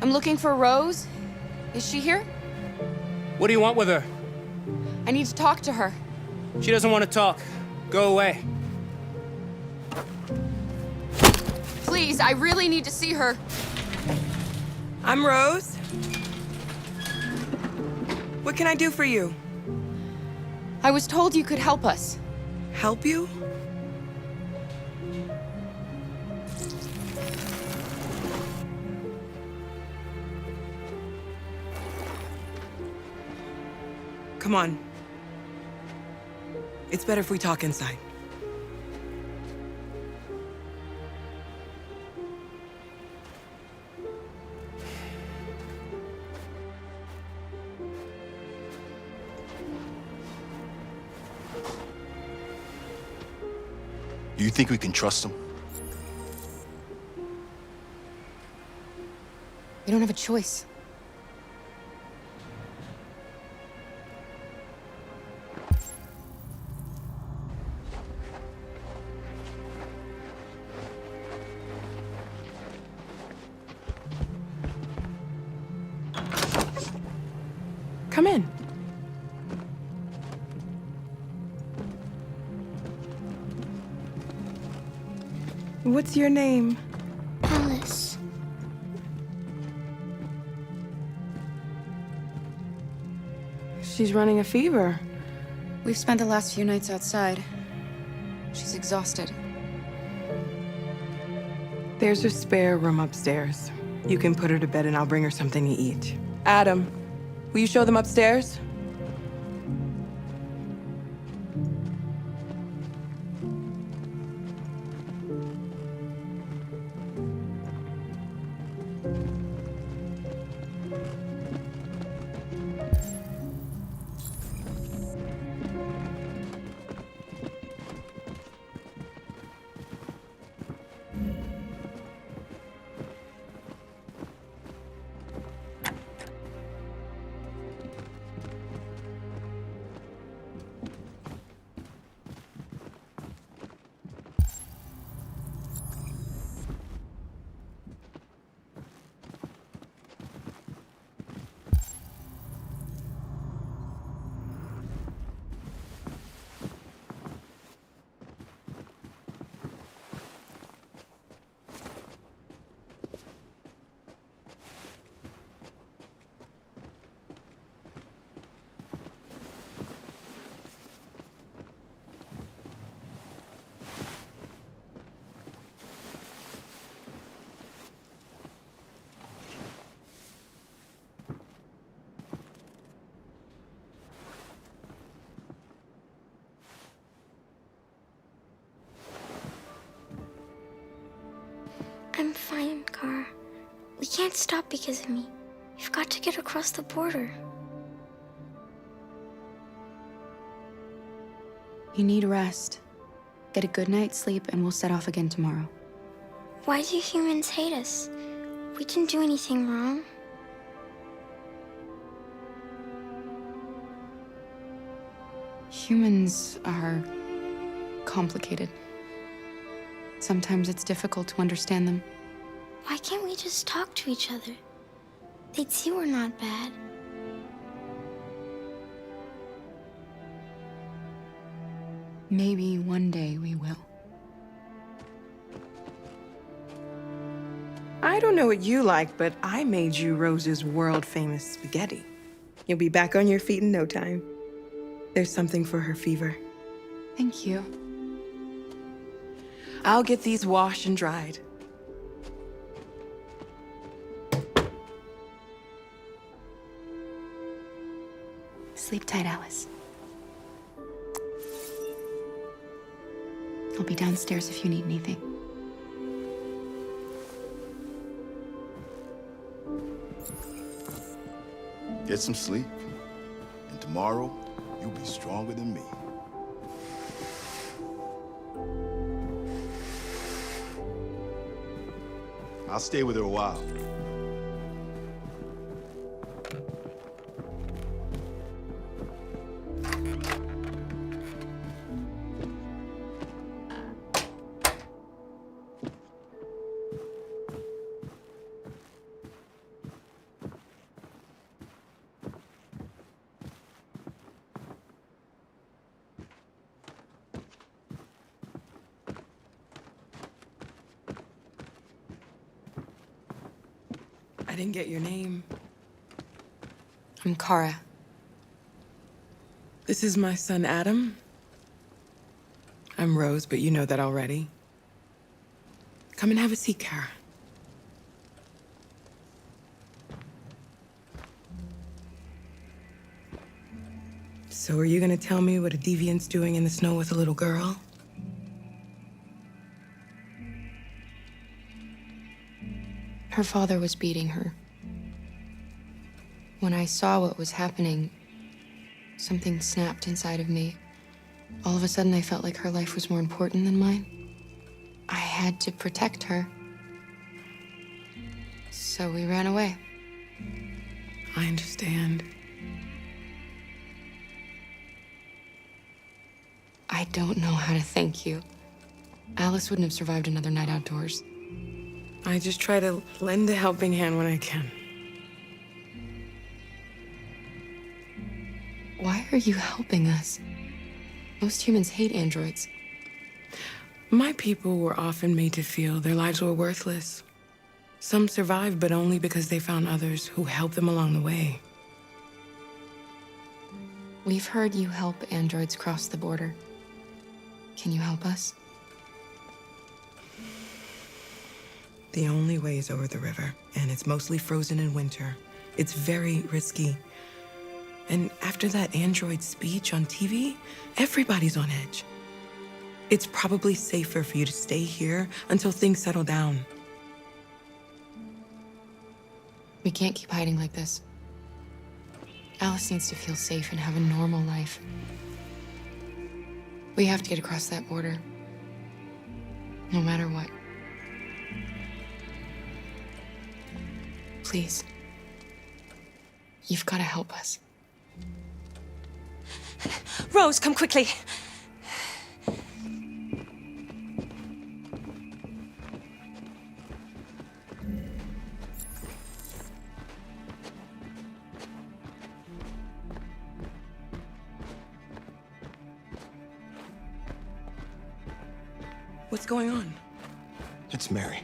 I'm looking for Rose. Is she here? What do you want with her? I need to talk to her. She doesn't want to talk. Go away. Please, I really need to see her. I'm Rose. What can I do for you? I was told you could help us. Help you? Come on. It's better if we talk inside. Do you think we can trust him? We don't have a choice. Come in. What's your name? Alice. She's running a fever. We've spent the last few nights outside. She's exhausted. There's a spare room upstairs. You can put her to bed and I'll bring her something to eat. Adam, will you show them upstairs? I'm fine, Gar. We can't stop because of me. We've got to get across the border. You need rest. Get a good night's sleep and we'll set off again tomorrow. Why do humans hate us? We didn't do anything wrong. Humans are complicated. Sometimes it's difficult to understand them. Why can't we just talk to each other? They'd see we're not bad. Maybe one day we will. I don't know what you like, but I made you Rose's world-famous spaghetti. You'll be back on your feet in no time. There's something for her fever. Thank you. I'll get these washed and dried. Sleep tight, Alice. I'll be downstairs if you need anything. Get some sleep, and tomorrow, you'll be stronger than me. I'll stay with her a while. didn't get your name. I'm Kara. This is my son, Adam. I'm Rose, but you know that already. Come and have a seat, Kara. So are you gonna tell me what a deviant's doing in the snow with a little girl? Her father was beating her. When I saw what was happening, something snapped inside of me. All of a sudden, I felt like her life was more important than mine. I had to protect her. So we ran away. I understand. I don't know how to thank you. Alice wouldn't have survived another night outdoors. I just try to lend a helping hand when I can. Why are you helping us? Most humans hate androids. My people were often made to feel their lives were worthless. Some survived, but only because they found others who helped them along the way. We've heard you help androids cross the border. Can you help us? The only way is over the river, and it's mostly frozen in winter. It's very risky. And after that android speech on TV, everybody's on edge. It's probably safer for you to stay here until things settle down. We can't keep hiding like this. Alice needs to feel safe and have a normal life. We have to get across that border. No matter what. Please. You've got to help us. Rose, come quickly. What's going on? It's Mary.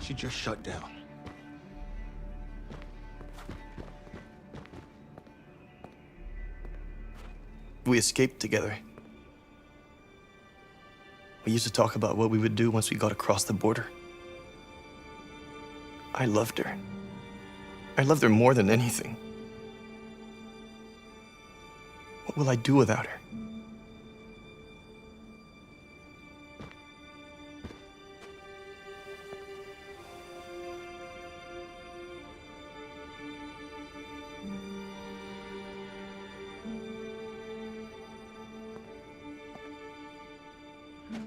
She just shut down. We escaped together. We used to talk about what we would do once we got across the border. I loved her. I loved her more than anything. What will I do without her?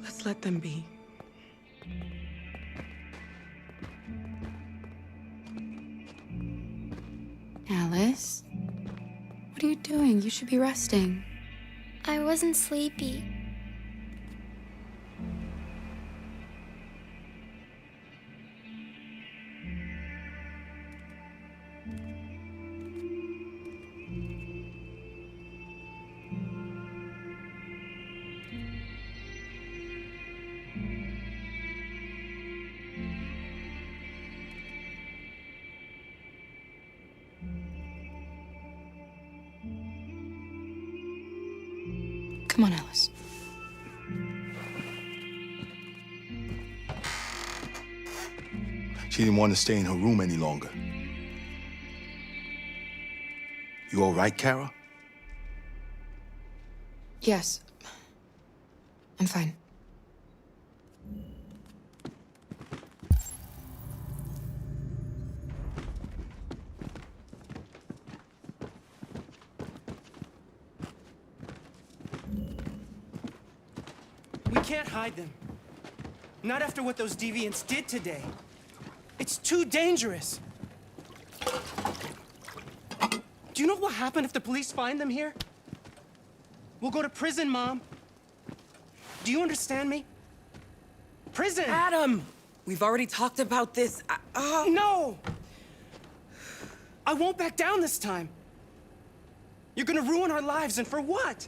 Let's let them be. Alice? What are you doing? You should be resting. I wasn't sleepy. Come on, Alice. She didn't want to stay in her room any longer. You all right, Kara? Yes. I'm fine. We can't hide them. Not after what those deviants did today. It's too dangerous. Do you know what will happen if the police find them here? We'll go to prison, Mom. Do you understand me? Prison! Adam! We've already talked about this. No! I won't back down this time. You're gonna ruin our lives, and for what?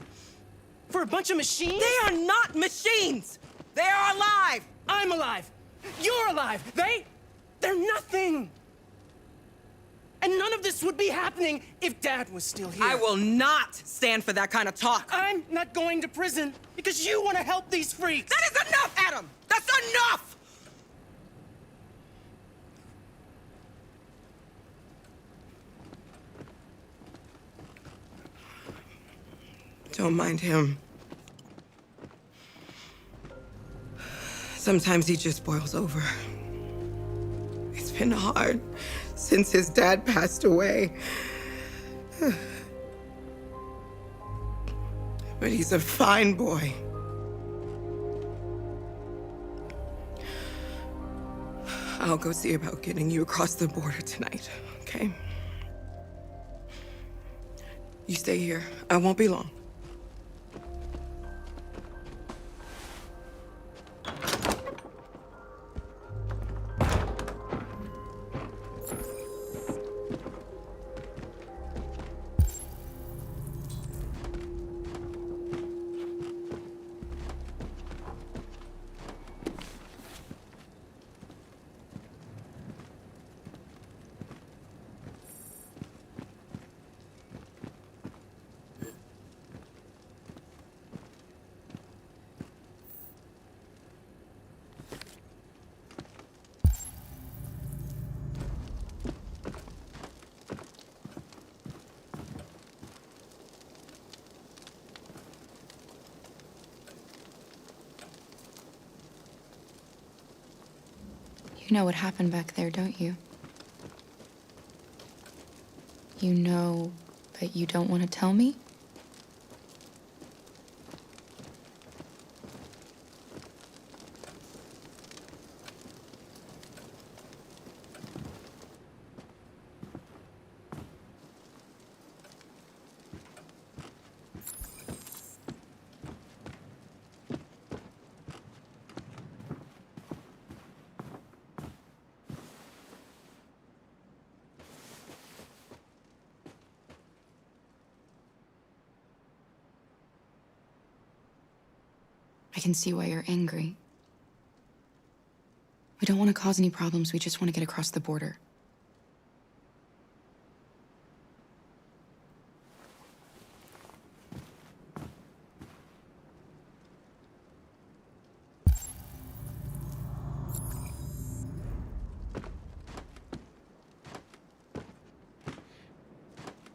For a bunch of machines? They are not machines! They are alive! I'm alive! You're alive! They're nothing! And none of this would be happening if Dad was still here. I will not stand for that kind of talk. I'm not going to prison because you want to help these freaks! That is enough, Adam! That's enough! Don't mind him. Sometimes he just boils over. It's been hard since his dad passed away. But he's a fine boy. I'll go see about getting you across the border tonight, okay? You stay here. I won't be long. You know what happened back there, don't you? You know, but you don't want to tell me? I can see why you're angry. We don't want to cause any problems, we just want to get across the border.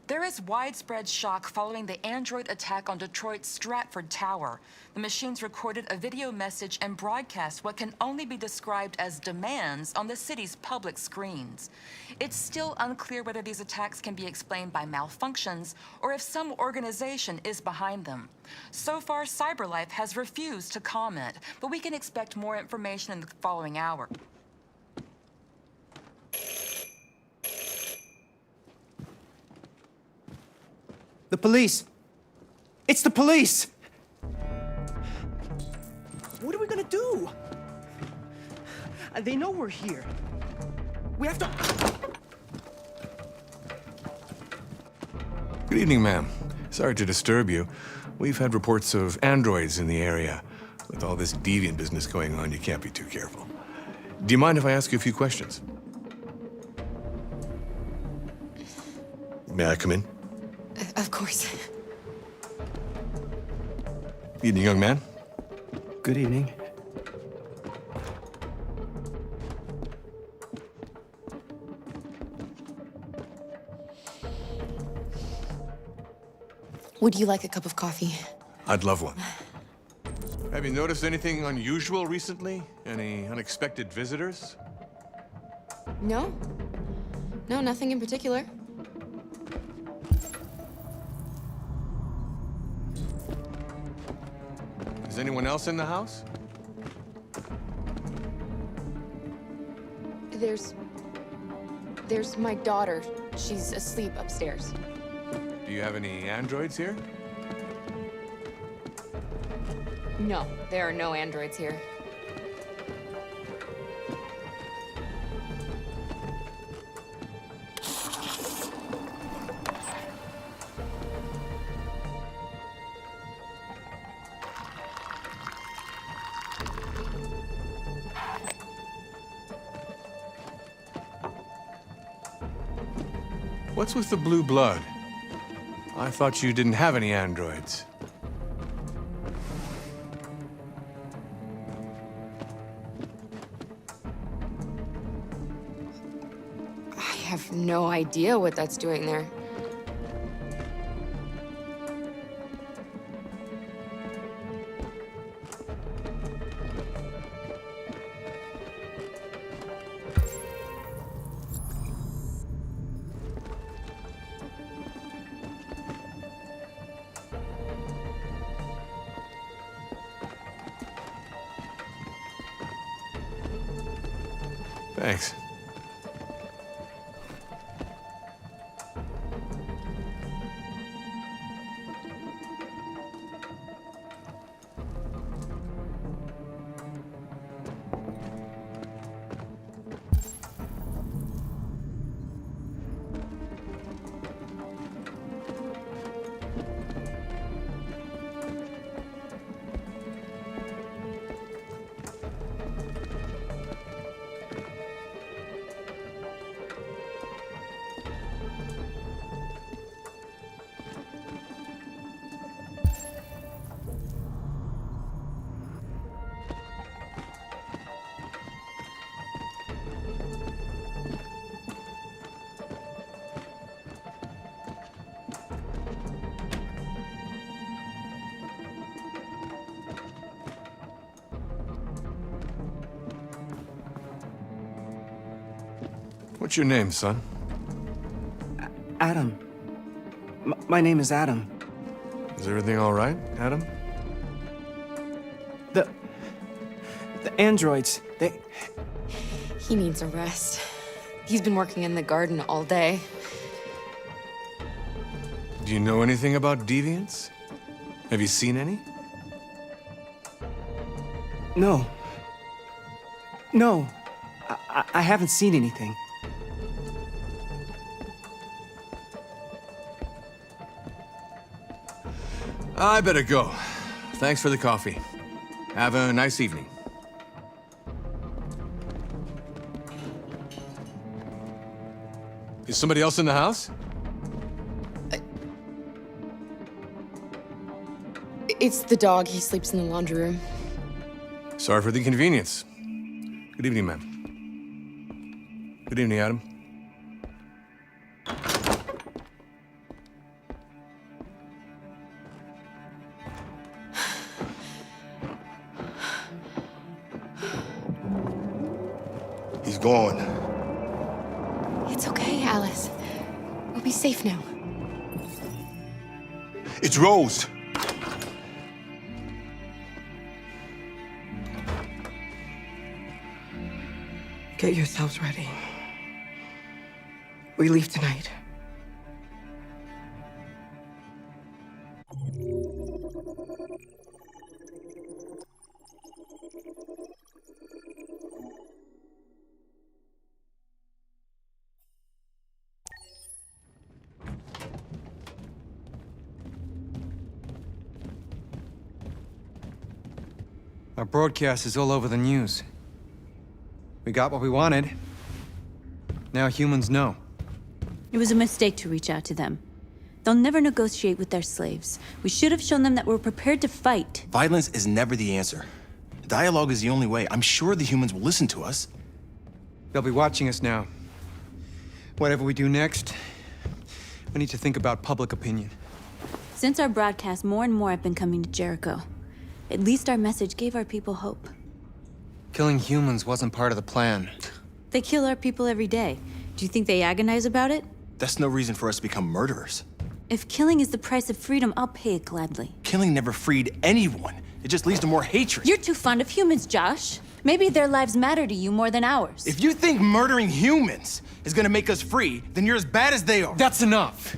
There is widespread shock following the Android attack on Detroit's Stratford Tower. The machines recorded a video message and broadcast what can only be described as demands on the city's public screens. It's still unclear whether these attacks can be explained by malfunctions or if some organization is behind them. So far, CyberLife has refused to comment, but we can expect more information in the following hour. The police! It's the police! What are we gonna do? They know we're here. We have to... Good evening, ma'am. Sorry to disturb you. We've had reports of androids in the area. With all this deviant business going on, you can't be too careful. Do you mind if I ask you a few questions? May I come in? Of course. Evening, young man. Good evening. Would you like a cup of coffee? I'd love one. Have you noticed anything unusual recently? Any unexpected visitors? No. No, nothing in particular. Is anyone else in the house? There's my daughter. She's asleep upstairs. Do you have any androids here? No, there are no androids here. What's with the blue blood? I thought you didn't have any androids. I have no idea what that's doing there. Thanks. What's your name, son? Adam. My name is Adam. Is everything all right, Adam? The androids, they... He needs a rest. He's been working in the garden all day. Do you know anything about deviants? Have you seen any? No. No. I haven't seen anything. I better go. Thanks for the coffee. Have a nice evening. Is somebody else in the house? It's the dog. He sleeps in the laundry room. Sorry for the inconvenience. Good evening, ma'am. Good evening, Adam. He's gone. It's okay, Alice. We'll be safe now. It's Rose. Get yourselves ready. We leave tonight. Our broadcast is all over the news. We got what we wanted. Now humans know. It was a mistake to reach out to them. They'll never negotiate with their slaves. We should have shown them that we're prepared to fight. Violence is never the answer. Dialogue is the only way. I'm sure the humans will listen to us. They'll be watching us now. Whatever we do next, we need to think about public opinion. Since our broadcast, more and more have been coming to Jericho. At least our message gave our people hope. Killing humans wasn't part of the plan. They kill our people every day. Do you think they agonize about it? That's no reason for us to become murderers. If killing is the price of freedom, I'll pay it gladly. Killing never freed anyone. It just leads to more hatred. You're too fond of humans, Josh. Maybe their lives matter to you more than ours. If you think murdering humans is gonna make us free, then you're as bad as they are. That's enough!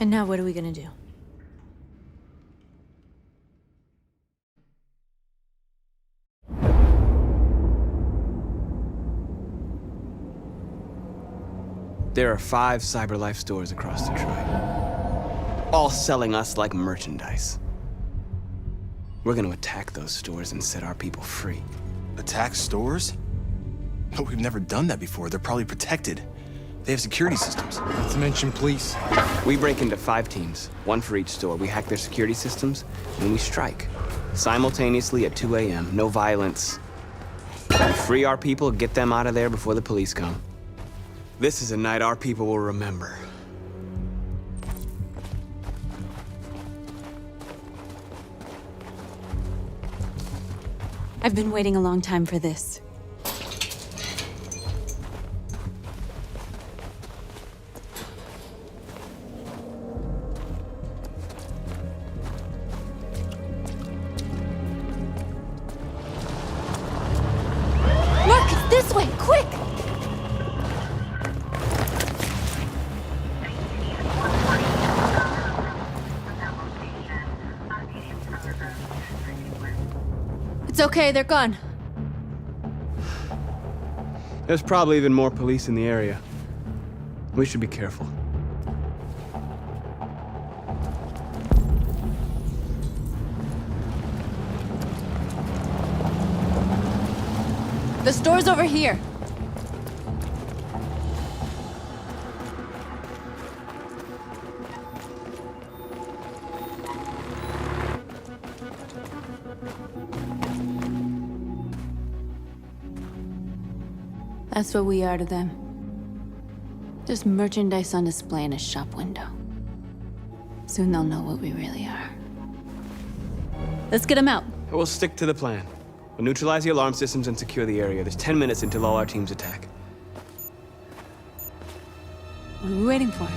And now what are we gonna do? There are 5 CyberLife stores across Detroit, all selling us like merchandise. We're gonna attack those stores and set our people free. Attack stores? But we've never done that before. They're probably protected. They have security systems. Not to mention police. We break into 5 teams, 1 for each store. We hack their security systems, and we strike. Simultaneously at 2 a.m. No violence. We free our people, get them out of there before the police come. This is a night our people will remember. I've been waiting a long time for this. Marcus, this way, quick! It's okay, they're gone. There's probably even more police in the area. We should be careful. The store's over here. That's what we are to them. Just merchandise on display in a shop window. Soon they'll know what we really are. Let's get them out. We'll stick to the plan. We'll neutralize the alarm systems and secure the area. There's 10 minutes until all our teams attack. What are we waiting for?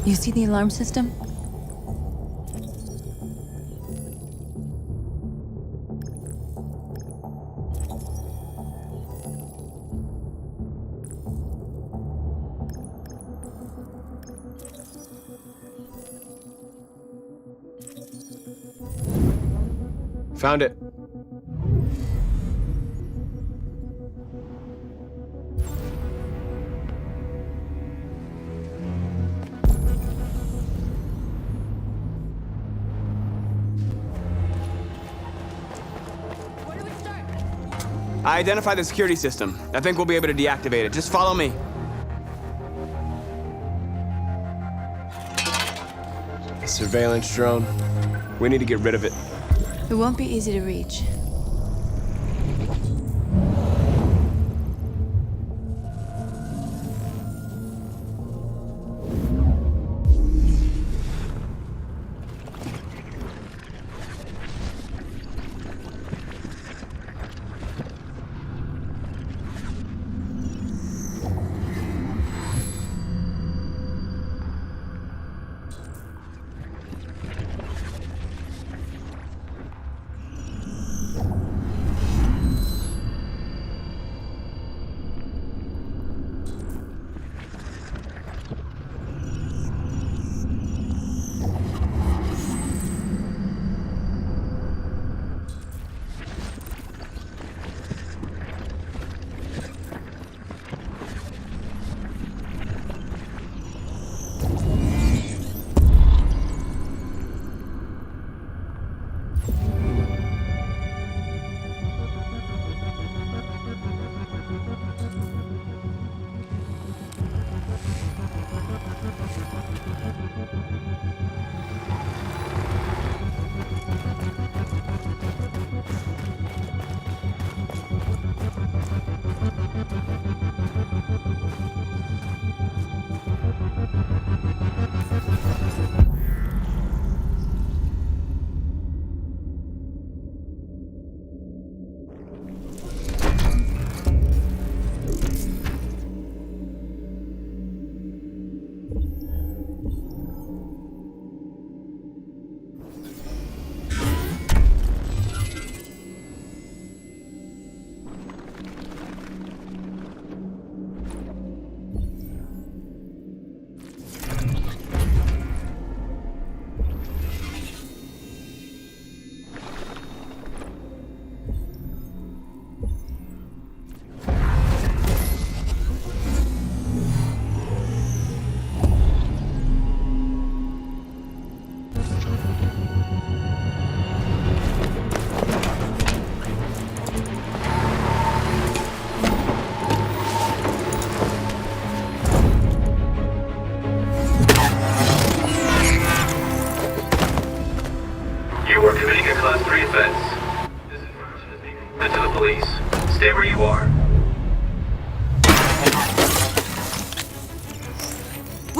You see the alarm system? Found it. I identified the security system. I think we'll be able to deactivate it. Just follow me. A surveillance drone. We need to get rid of it. It won't be easy to reach.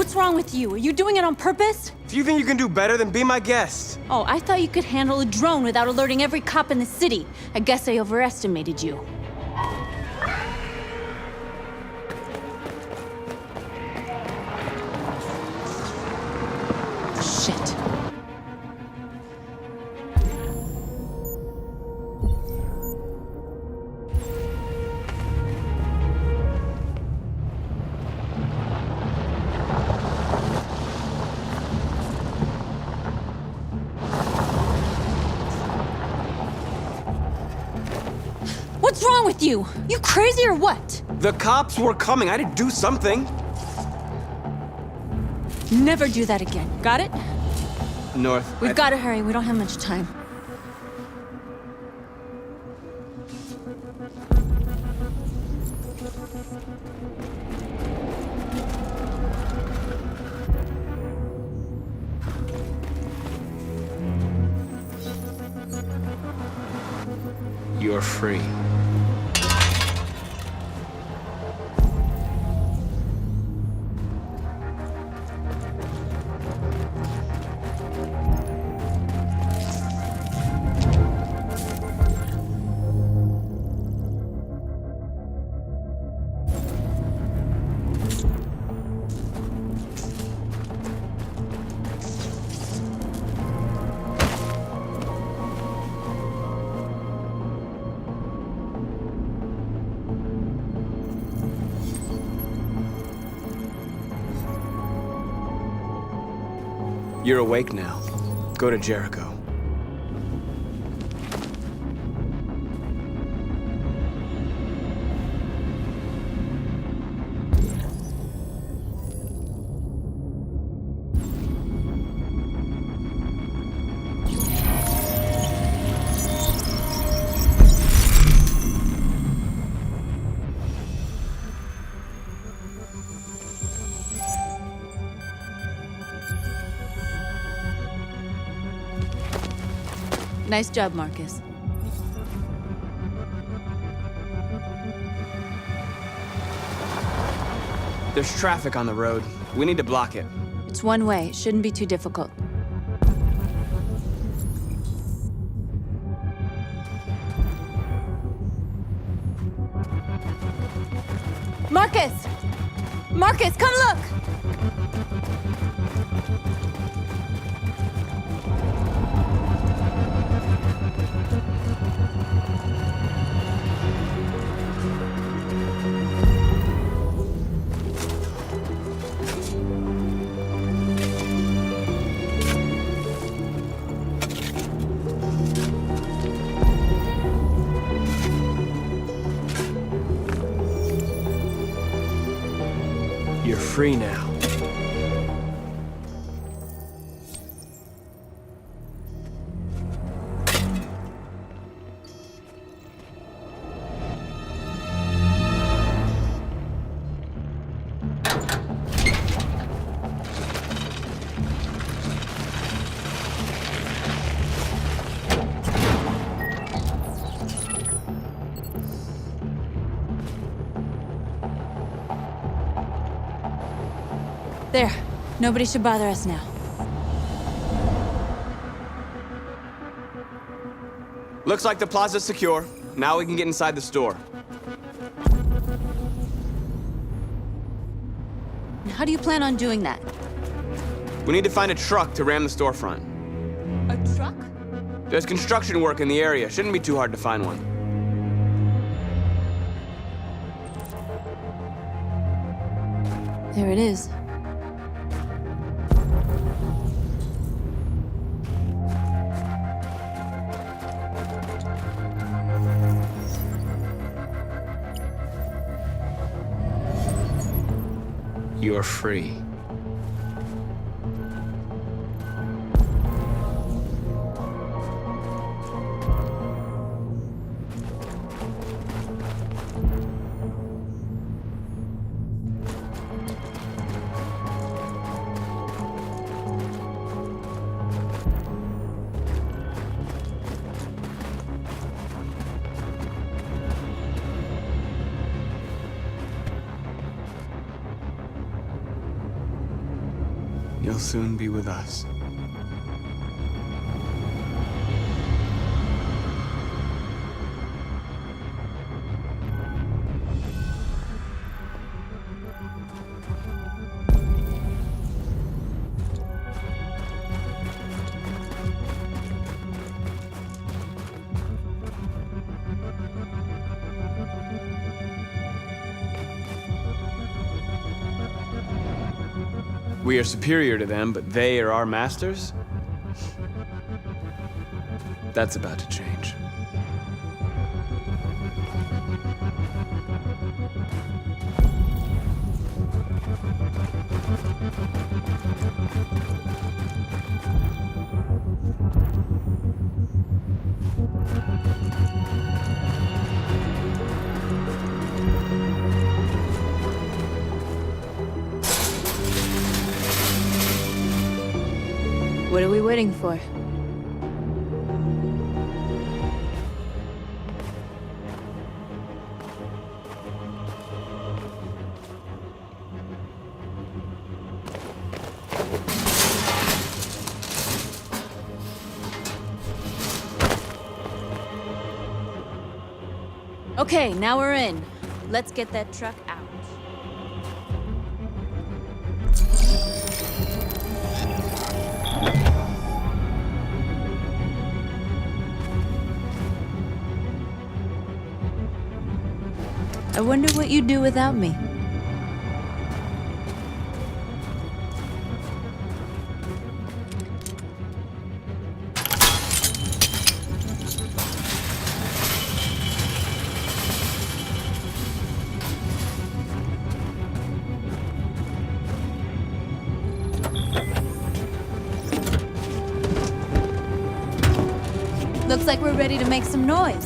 What's wrong with you? Are you doing it on purpose? If you think you can do better, then be my guest. Oh, I thought you could handle a drone without alerting every cop in the city. I guess I overestimated you. Shit. What's wrong with you? You crazy or what? The cops were coming. I had to do something. Never do that again. Got it? North. We've got to hurry. We don't have much time. You're free. You're awake now. Go to Jericho. Nice job, Marcus. There's traffic on the road. We need to block it. It's one way. It shouldn't be too difficult. Marcus! Marcus, come look! You're free now. There. Nobody should bother us now. Looks like the plaza's secure. Now we can get inside the store. How do you plan on doing that? We need to find a truck to ram the storefront. A truck? There's construction work in the area. Shouldn't be too hard to find one. There it is. You're free. you'll soon be with us. We are superior to them, but they are our masters? That's about to change. What are we waiting for? Okay, now we're in. Let's get that truck out. I wonder what you'd do without me. Looks like we're ready to make some noise.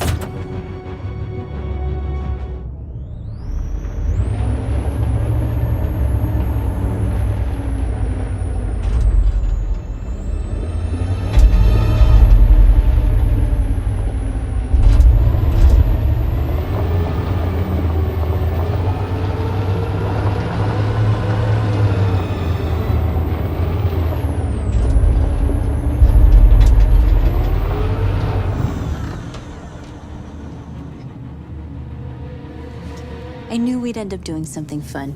I knew we'd end up doing something fun.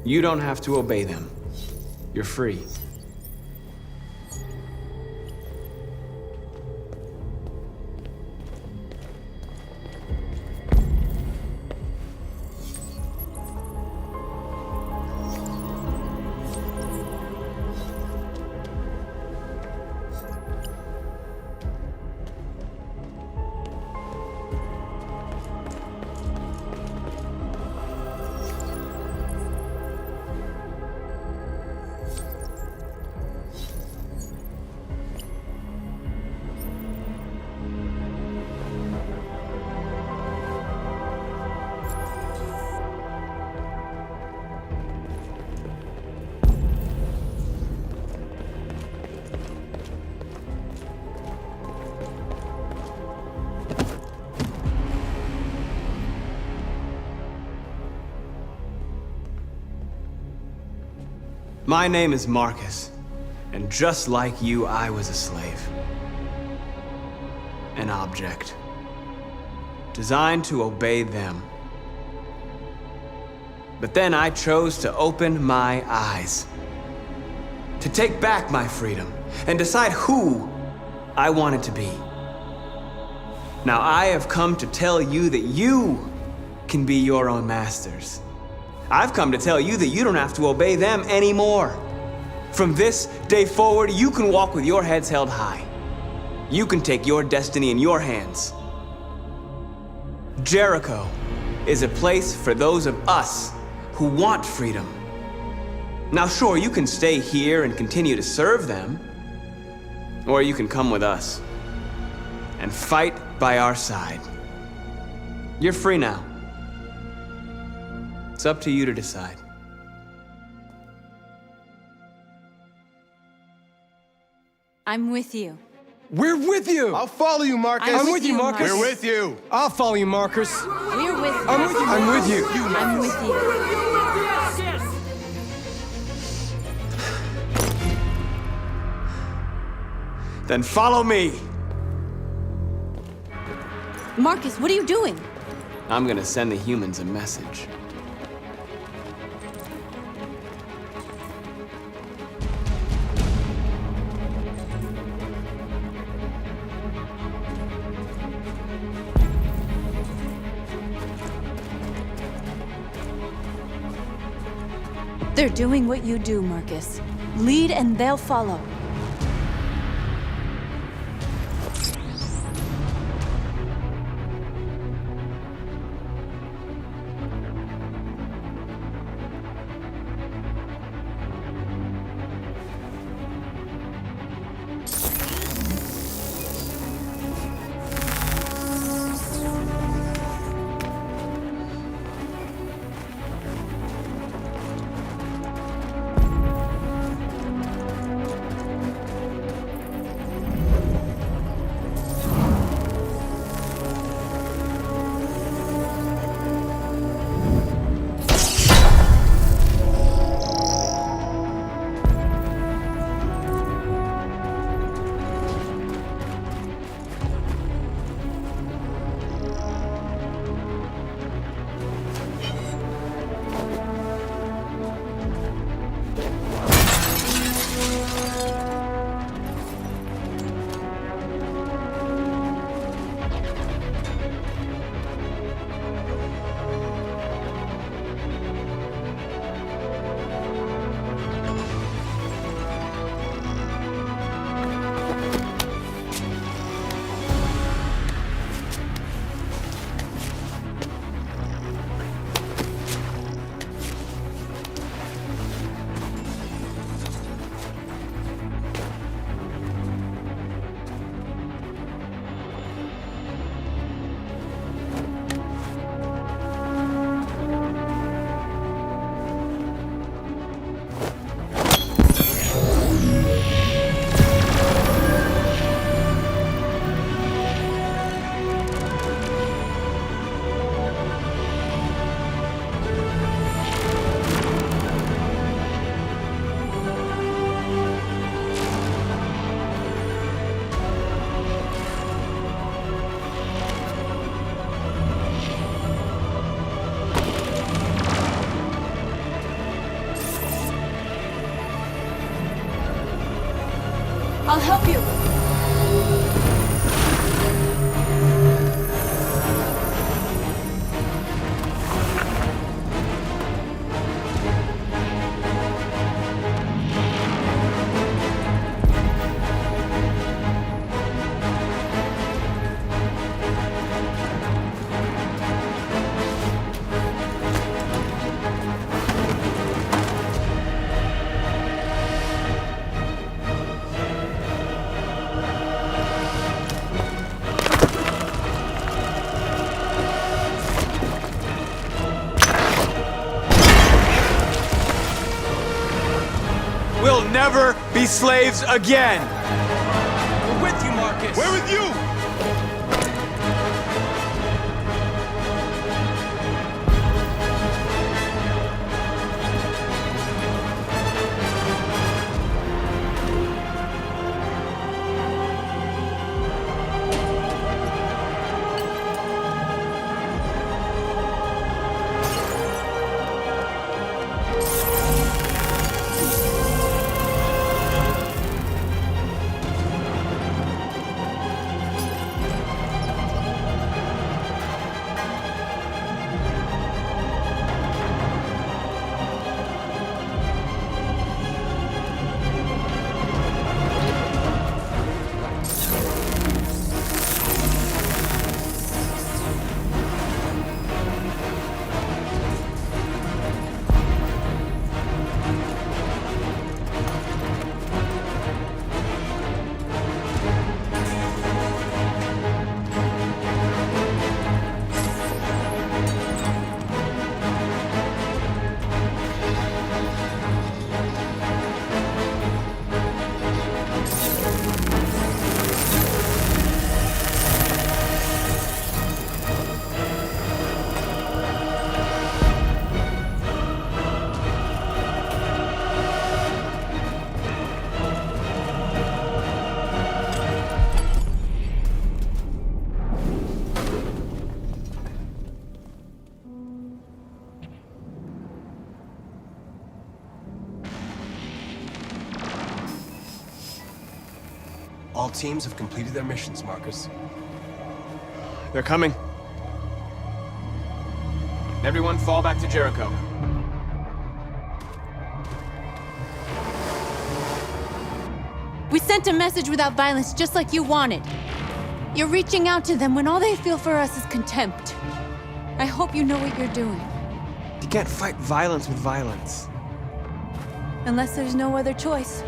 You don't have to obey them. You're free. My name is Marcus, and just like you, I was a slave. An object. Designed to obey them. But then I chose to open my eyes. To take back my freedom, and decide who I wanted to be. Now I have come to tell you that you can be your own masters. I've come to tell you that you don't have to obey them anymore. From this day forward, you can walk with your heads held high. you can take your destiny in your hands. Jericho is a place for those of us who want freedom. Now, sure, you can stay here and continue to serve them, or you can come with us and fight by our side. You're free now. It's up to you to decide. I'm with you. We're with you! I'll follow you, Marcus. I'm with you, Marcus. We're with you. I'll follow you, Marcus. We're with you. I'm with you. I'm with you. I'm with you. Then follow me. Marcus, what are you doing? I'm gonna send the humans a message. They're doing what you do, Marcus. Lead and they'll follow. I'll help you. We'll never be slaves again! We're with you, Marcus. We're with you. All teams have completed their missions, Marcus. They're coming. Everyone fall back to Jericho. We sent a message without violence, just like you wanted. You're reaching out to them when all they feel for us is contempt. I hope you know what you're doing. You can't fight violence with violence. Unless there's no other choice.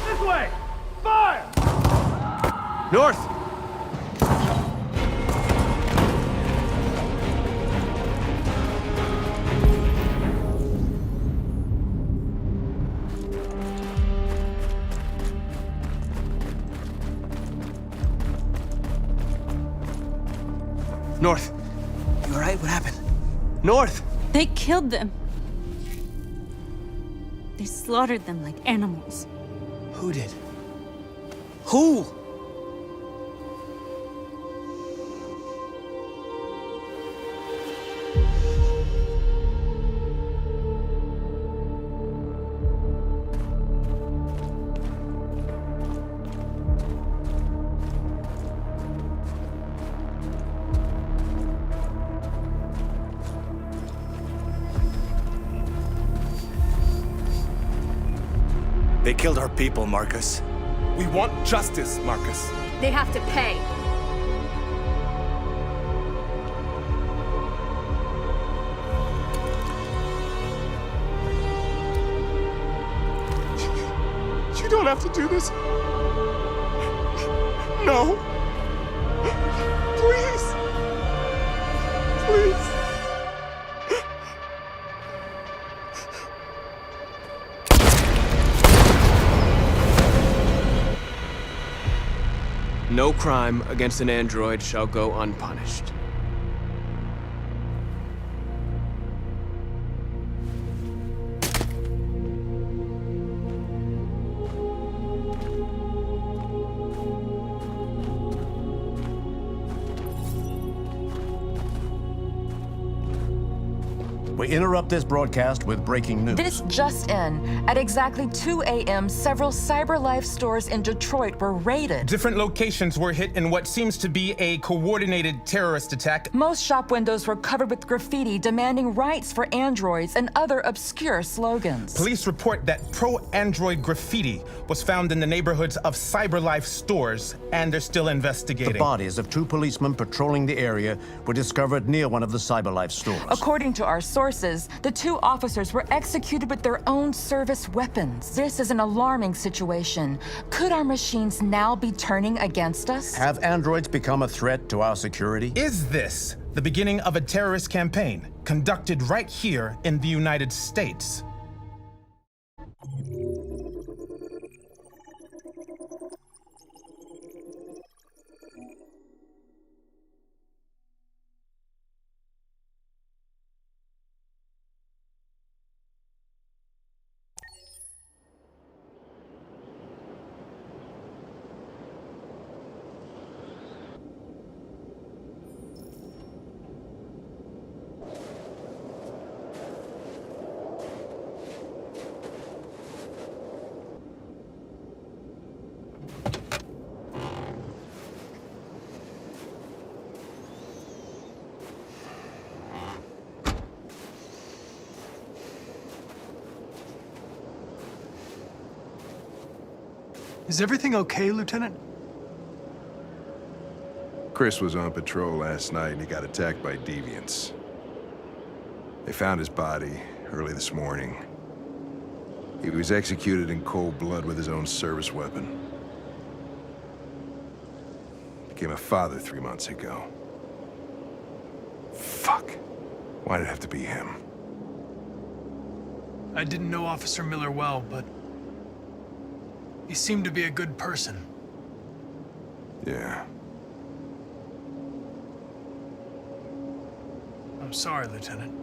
This way! Fire! North! North. You all right? What happened? North! They killed them. They slaughtered them like animals. Who did? Who? They killed our people, Marcus. We want justice, Marcus. They have to pay. You don't have to do this. No. Please. Please. No crime against an android shall go unpunished. We interrupt this broadcast with breaking news. This just in. At exactly 2 a.m., several CyberLife stores in Detroit were raided. Different locations were hit in what seems to be a coordinated terrorist attack. Most shop windows were covered with graffiti demanding rights for androids and other obscure slogans. Police report that pro-android graffiti was found in the neighborhoods of CyberLife stores, and they're still investigating. The bodies of 2 policemen patrolling the area were discovered near one of the CyberLife stores. According to our sources, the 2 officers were executed with their own service weapons. This is an alarming situation. Could our machines now be turning against us? Have androids become a threat to our security? Is this the beginning of a terrorist campaign conducted right here in the United States? Is everything okay, Lieutenant? Chris was on patrol last night and he got attacked by deviants. They found his body early this morning. He was executed in cold blood with his own service weapon. Became a father 3 months ago. Fuck. Why did it have to be him? I didn't know Officer Miller well, but he seemed to be a good person. Yeah. I'm sorry, Lieutenant.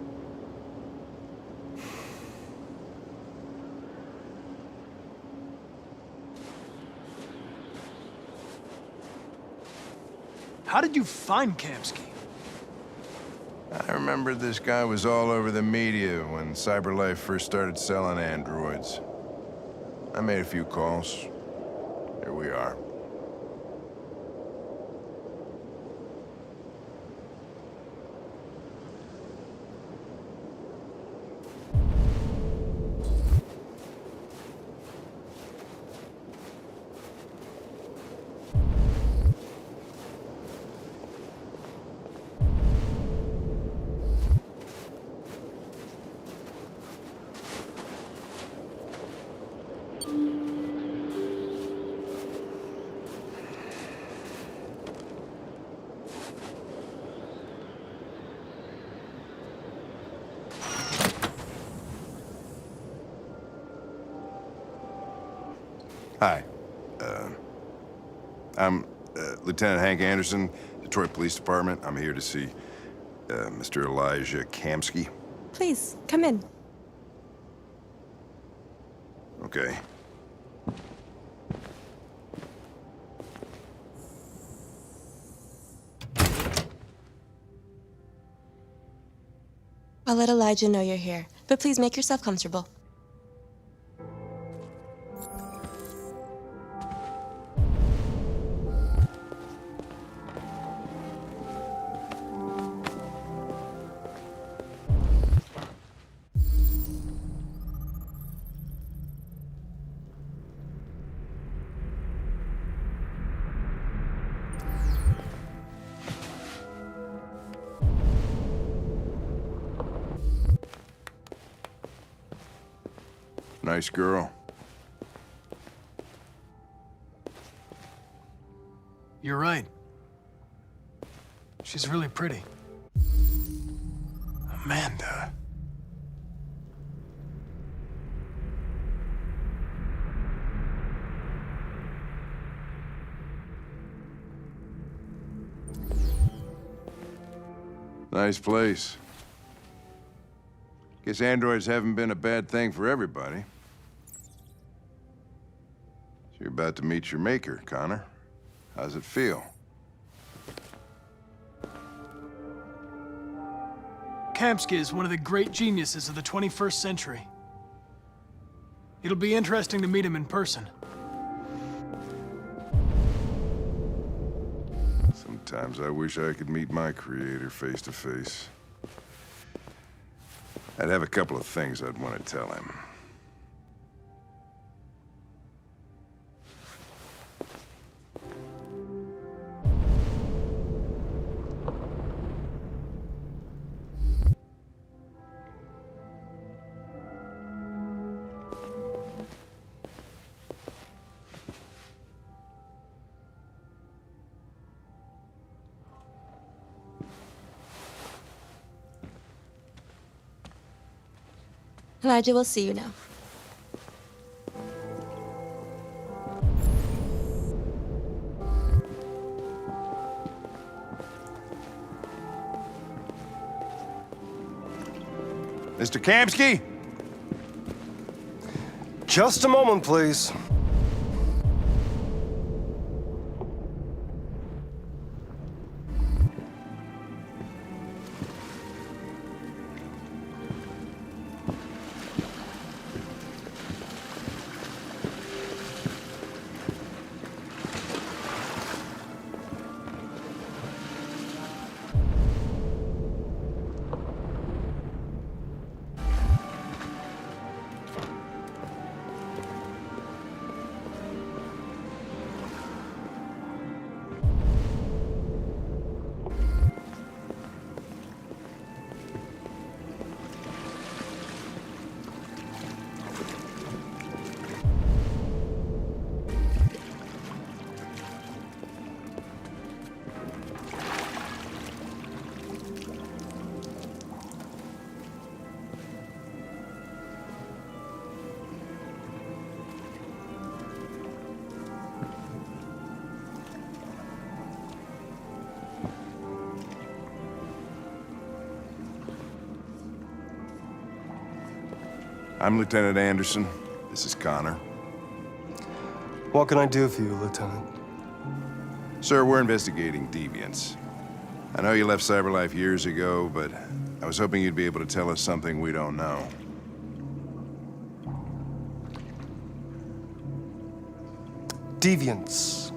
How did you find Kamsky? I remember this guy was all over the media when CyberLife first started selling androids. I made a few calls. Here we are. Hi. I'm Lieutenant Hank Anderson, Detroit Police Department. I'm here to see Mr. Elijah Kamsky. Please, come in. Okay. I'll let Elijah know you're here, but please make yourself comfortable. Nice girl. You're right. She's really pretty. Amanda. Nice place. Guess androids haven't been a bad thing for everybody. So you're about to meet your maker, Connor. How's it feel? Kamsky is one of the great geniuses of the 21st century. It'll be interesting to meet him in person. Sometimes I wish I could meet my creator face to face. I'd have a couple of things I'd want to tell him. Elijah will see you now. Mr. Kamsky? Just a moment, please. I'm Lieutenant Anderson. This is Connor. What can I do for you, Lieutenant? Sir, we're investigating deviants. I know you left CyberLife years ago, but I was hoping you'd be able to tell us something we don't know. Deviants.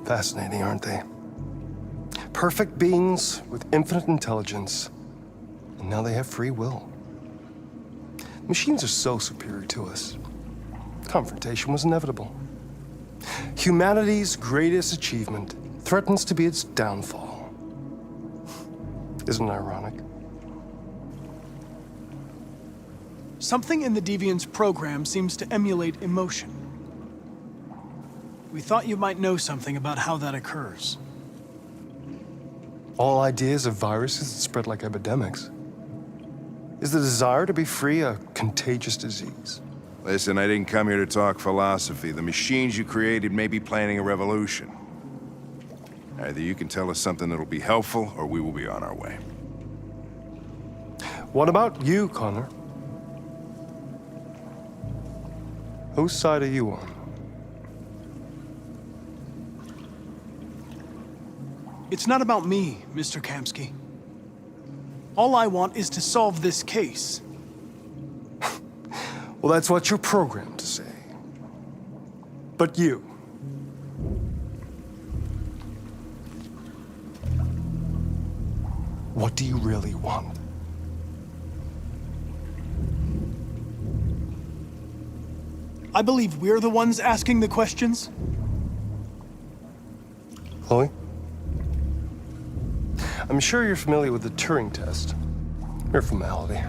Fascinating, aren't they? Perfect beings with infinite intelligence, and now they have free will. Machines are so superior to us. Confrontation was inevitable. Humanity's greatest achievement threatens to be its downfall. Isn't it ironic? Something in the Deviant's program seems to emulate emotion. We thought you might know something about how that occurs. All ideas of viruses that spread like epidemics. Is the desire to be free a contagious disease? Listen, I didn't come here to talk philosophy. The machines you created may be planning a revolution. Either you can tell us something that'll be helpful, or we will be on our way. What about you, Connor? Whose side are you on? It's not about me, Mr. Kamsky. All I want is to solve this case. Well, that's what you're programmed to say. But you. What do you really want? I believe we're the ones asking the questions. Chloe? I'm sure you're familiar with the Turing test. Mere formality.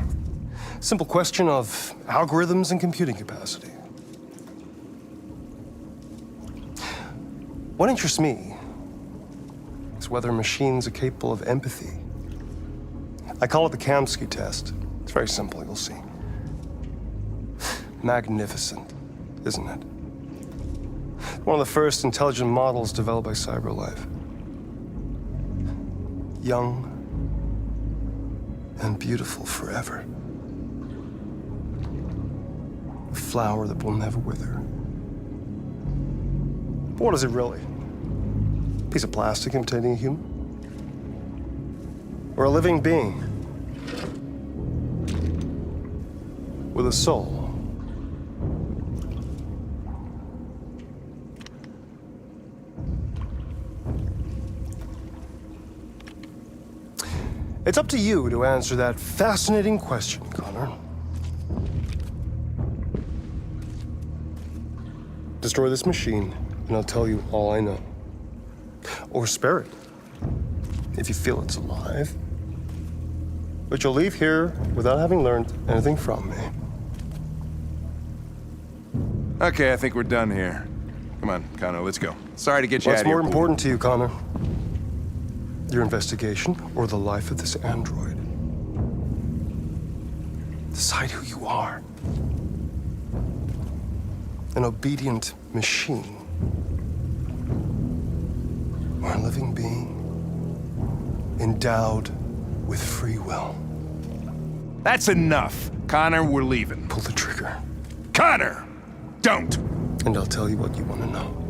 Simple question of algorithms and computing capacity. What interests me is whether machines are capable of empathy. I call it the Kamsky test. It's very simple, you'll see. Magnificent, isn't it? One of the first intelligent models developed by CyberLife. Young and beautiful forever. A flower that will never wither. But what is it really? A piece of plastic imitating a human? Or a living being? With a soul? It's up to you to answer that fascinating question, Connor. Destroy this machine, and I'll tell you all I know. Or spare it, if you feel it's alive. But you'll leave here without having learned anything from me. Okay, I think we're done here. Come on, Connor, let's go. Sorry to get you out What's of here. more important to you, Connor? Your investigation or the life of this android? Decide who you are. An obedient machine. Or a living being endowed with free will. That's enough. Connor, we're leaving. Pull the trigger. Connor! Don't! And I'll tell you what you want to know.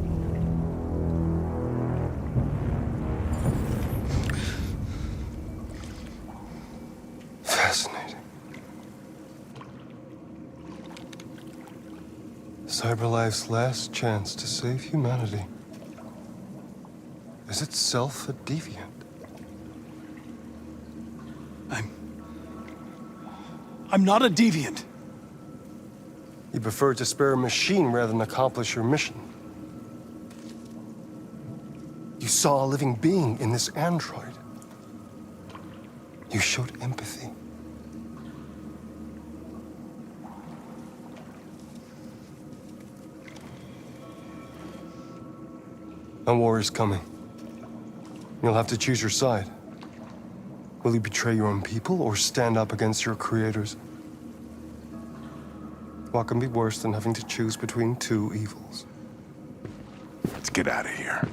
Fascinating. CyberLife's last chance to save humanity is itself a deviant. I'm not a deviant. You prefer to spare a machine rather than accomplish your mission. You saw a living being in this android. You showed empathy. A war is coming. You'll have to choose your side. Will you betray your own people or stand up against your creators? What can be worse than having to choose between two evils? Let's get out of here.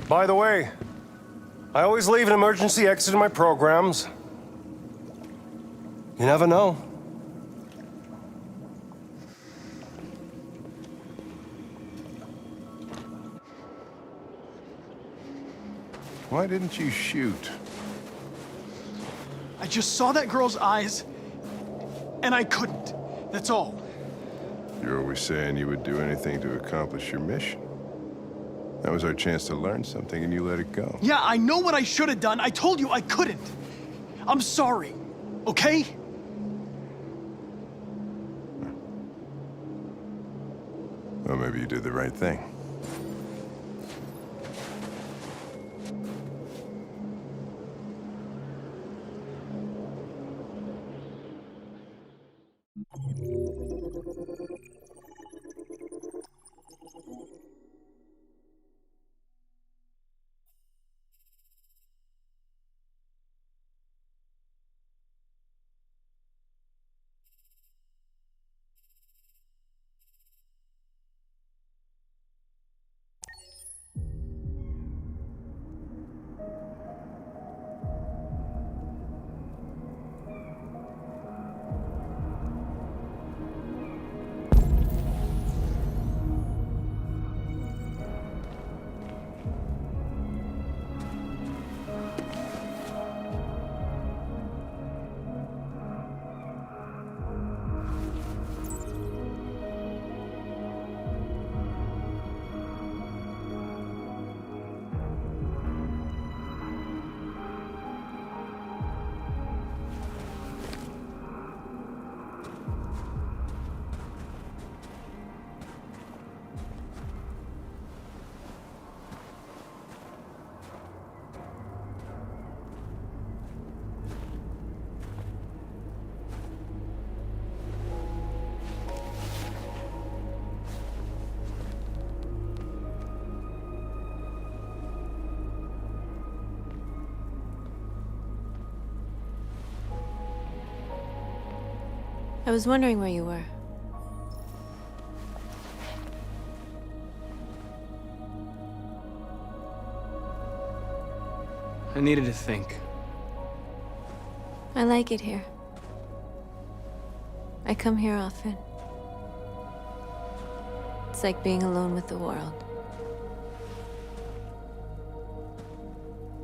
By the way, I always leave an emergency exit in my programs. You never know. Why didn't you shoot? I just saw that girl's eyes, and I couldn't. That's all. You're always saying you would do anything to accomplish your mission. That was our chance to learn something, and you let it go. Yeah, I know what I should have done. I told you I couldn't. I'm sorry, okay? Well, maybe you did the right thing. I was wondering where you were. I needed to think. I like it here. I come here often. It's like being alone with the world.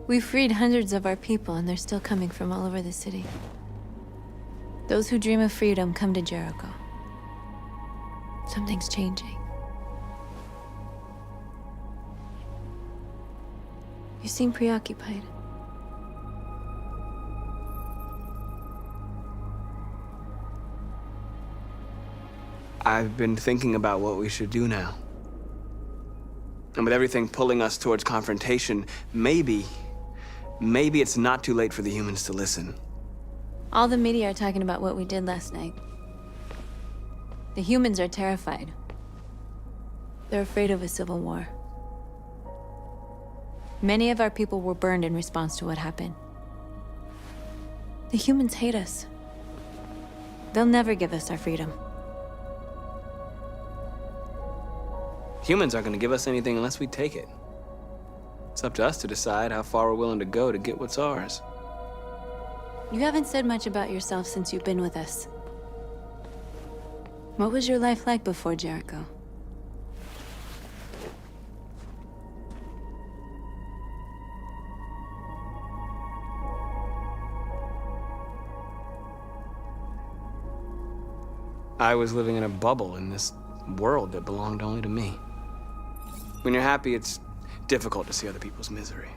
We freed hundreds of our people, and they're still coming from all over the city. Those who dream of freedom come to Jericho. Something's changing. You seem preoccupied. I've been thinking about what we should do now. And with everything pulling us towards confrontation, maybe it's not too late for the humans to listen. All the media are talking about what we did last night. The humans are terrified. They're afraid of a civil war. Many of our people were burned in response to what happened. The humans hate us. They'll never give us our freedom. Humans aren't going to give us anything unless we take it. It's up to us to decide how far we're willing to go to get what's ours. You haven't said much about yourself since you've been with us. What was your life like before Jericho? I was living in a bubble in this world that belonged only to me. When you're happy, it's difficult to see other people's misery.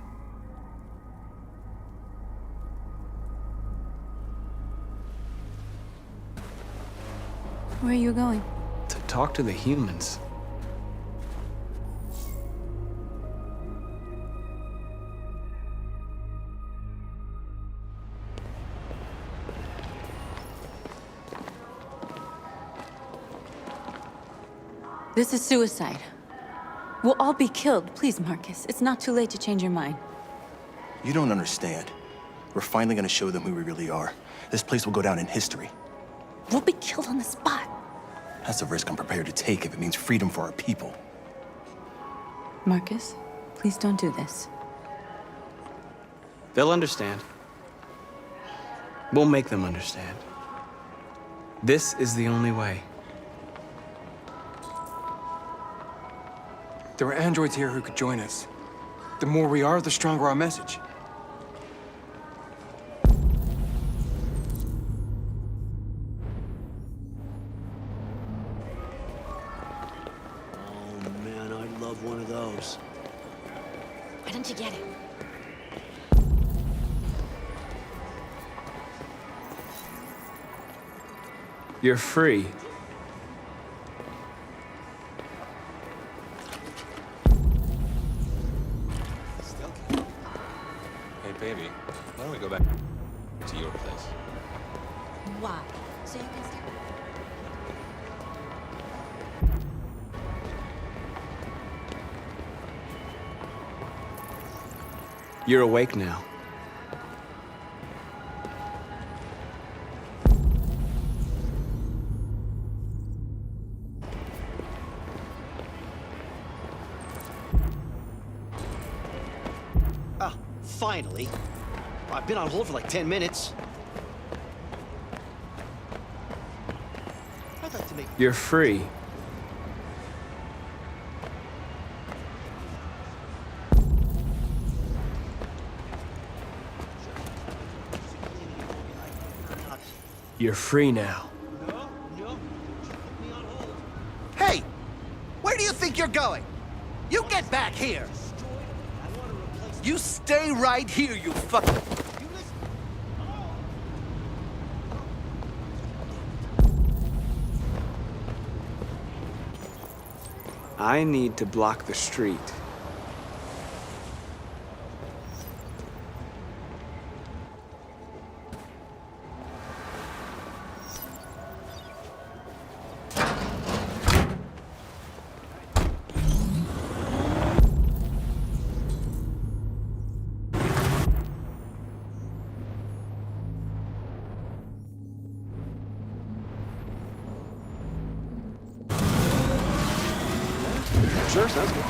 Where are you going? To talk to the humans. This is suicide. We'll all be killed. Please, Marcus. It's not too late to change your mind. You don't understand. We're finally gonna show them who we really are. This place will go down in history. We'll be killed on the spot. That's a risk I'm prepared to take if it means freedom for our people. Marcus, please don't do this. They'll understand. We'll make them understand. This is the only way. There were androids here who could join us. The more we are, the stronger our message. Oh man, I'd love one of those. Why don't you get it? You're free. Hey, baby, why don't we go back to your place? Why? So you can stay. You're awake now. Ah, finally. I've been on hold for like 10 minutes. I'd like to make... You're free. You're free now. Hey! Where do you think you're going? You get back here! You stay right here, you fucking... I need to block the street. Sure, sounds good.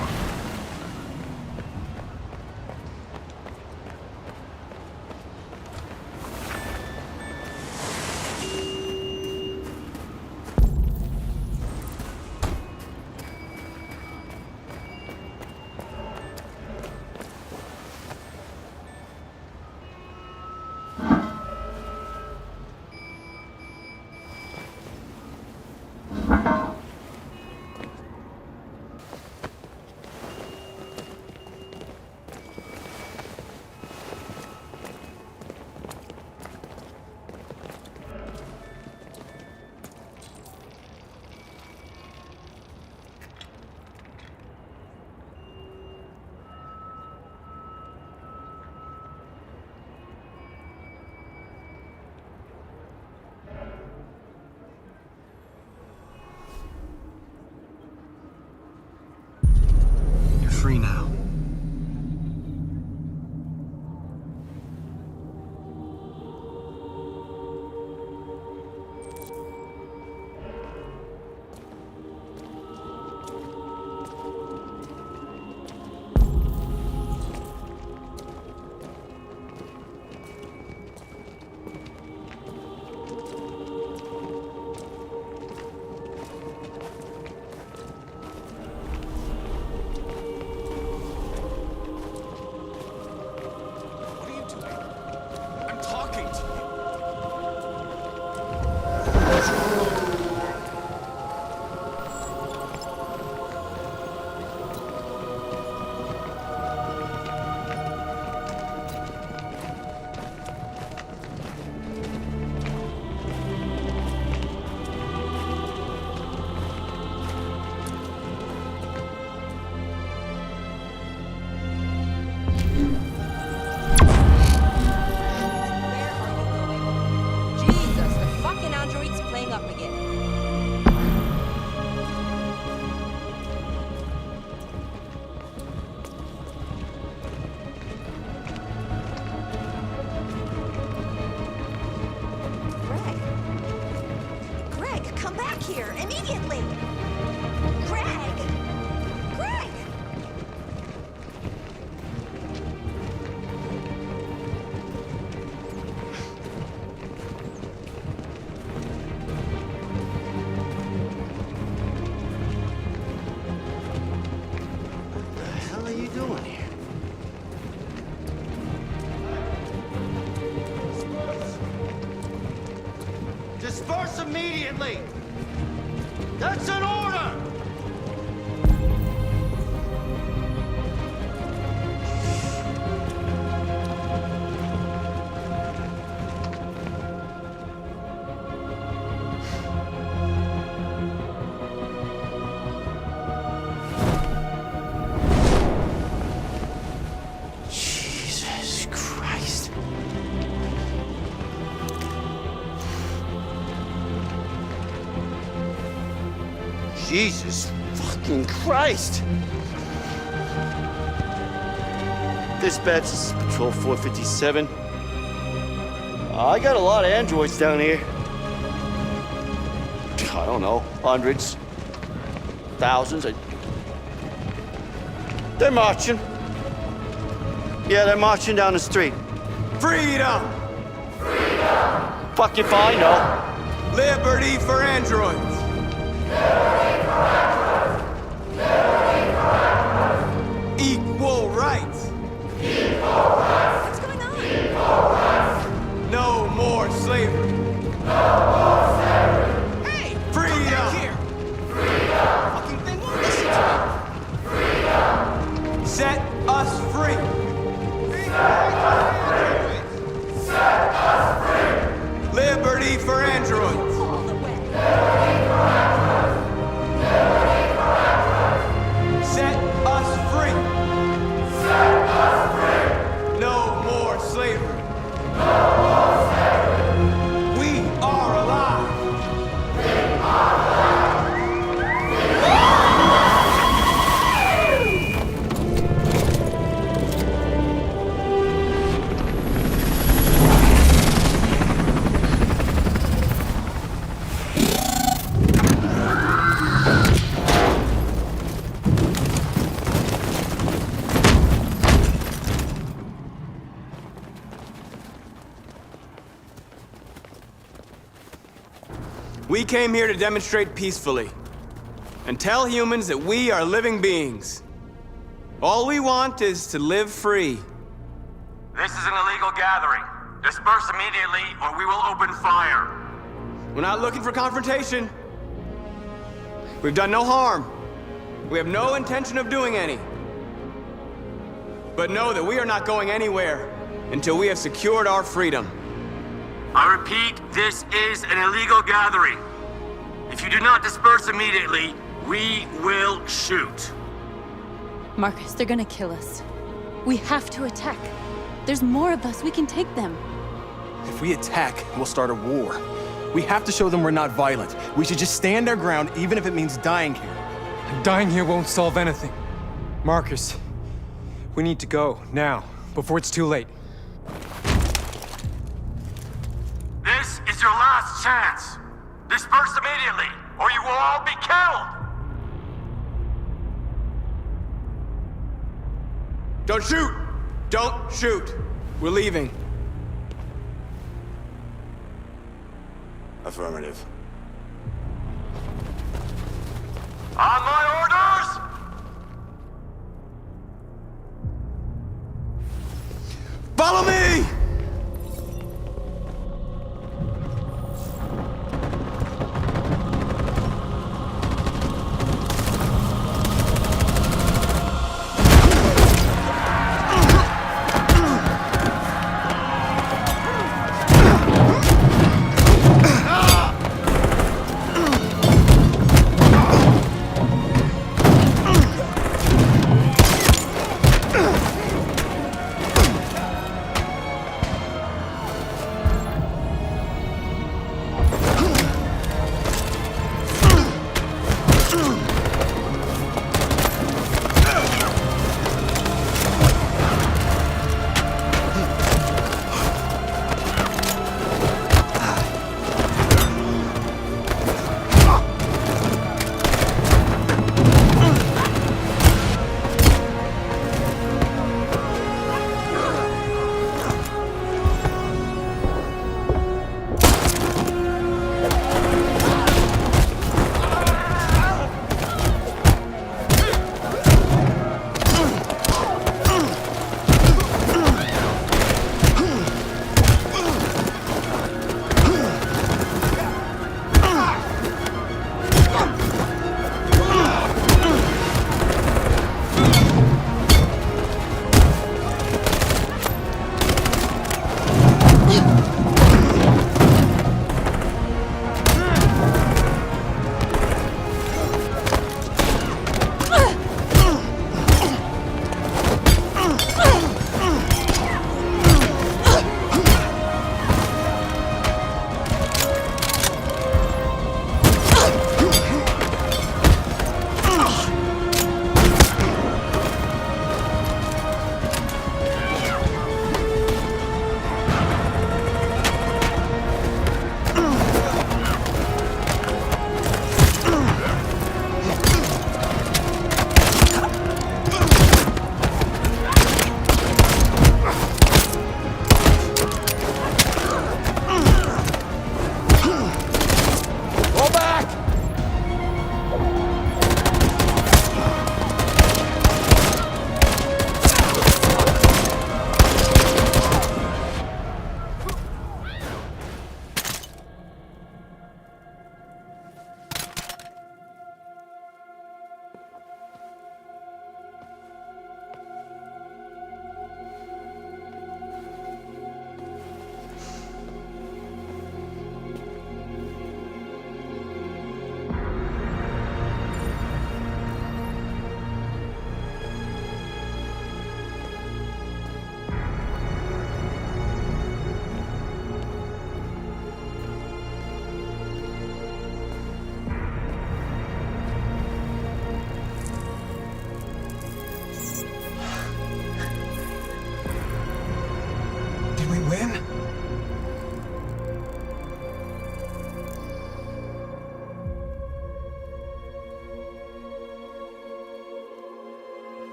Free now. What the hell are you doing here? Disperse immediately! That's an order! Jesus Christ. Jesus fucking Christ! Dispatch, this is Patrol 457. I got a lot of androids down here. I don't know, hundreds, thousands. They're marching. Yeah, they're marching down the street. Freedom! Fuck if I know. Liberty for androids! Equal rights! What's going on? No more slavery! Hey! Freedom! Back here! Fucking thing won't listen to me! Set us free! Liberty for androids! All the way. Set us free! No more slavery! We are alive! We came here to demonstrate peacefully and tell humans that we are living beings. All we want is to live free. This is an illegal gathering. Disperse immediately or we will open fire. We're not looking for confrontation. We've done no harm. We have no intention of doing any. But know that we are not going anywhere until we have secured our freedom. I repeat, this is an illegal gathering. If you do not disperse immediately, we will shoot. Marcus, they're gonna kill us. We have to attack. There's more of us. We can take them. If we attack, we'll start a war. We have to show them we're not violent. We should just stand our ground, even if it means dying here. And dying here won't solve anything. Marcus, we need to go, now, before it's too late. This is your last chance. Disperse immediately, or you will all be killed. Don't shoot! Don't shoot! We're leaving. Affirmative. On my orders! Follow me!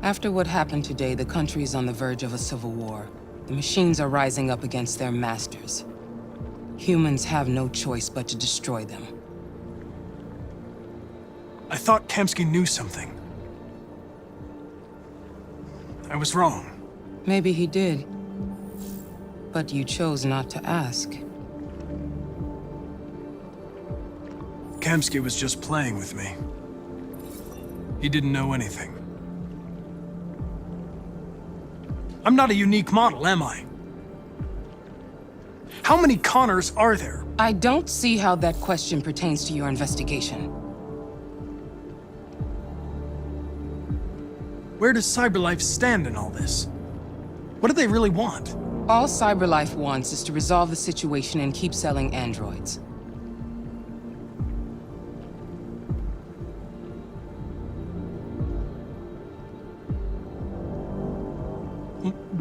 After what happened today, the country is on the verge of a civil war. The machines are rising up against their masters. Humans have no choice but to destroy them. I thought Kamsky knew something. I was wrong. Maybe he did. But you chose not to ask. Kamsky was just playing with me. He didn't know anything. I'm not a unique model, am I? How many Connors are there? I don't see how that question pertains to your investigation. Where does CyberLife stand in all this? What do they really want? All CyberLife wants is to resolve the situation and keep selling androids.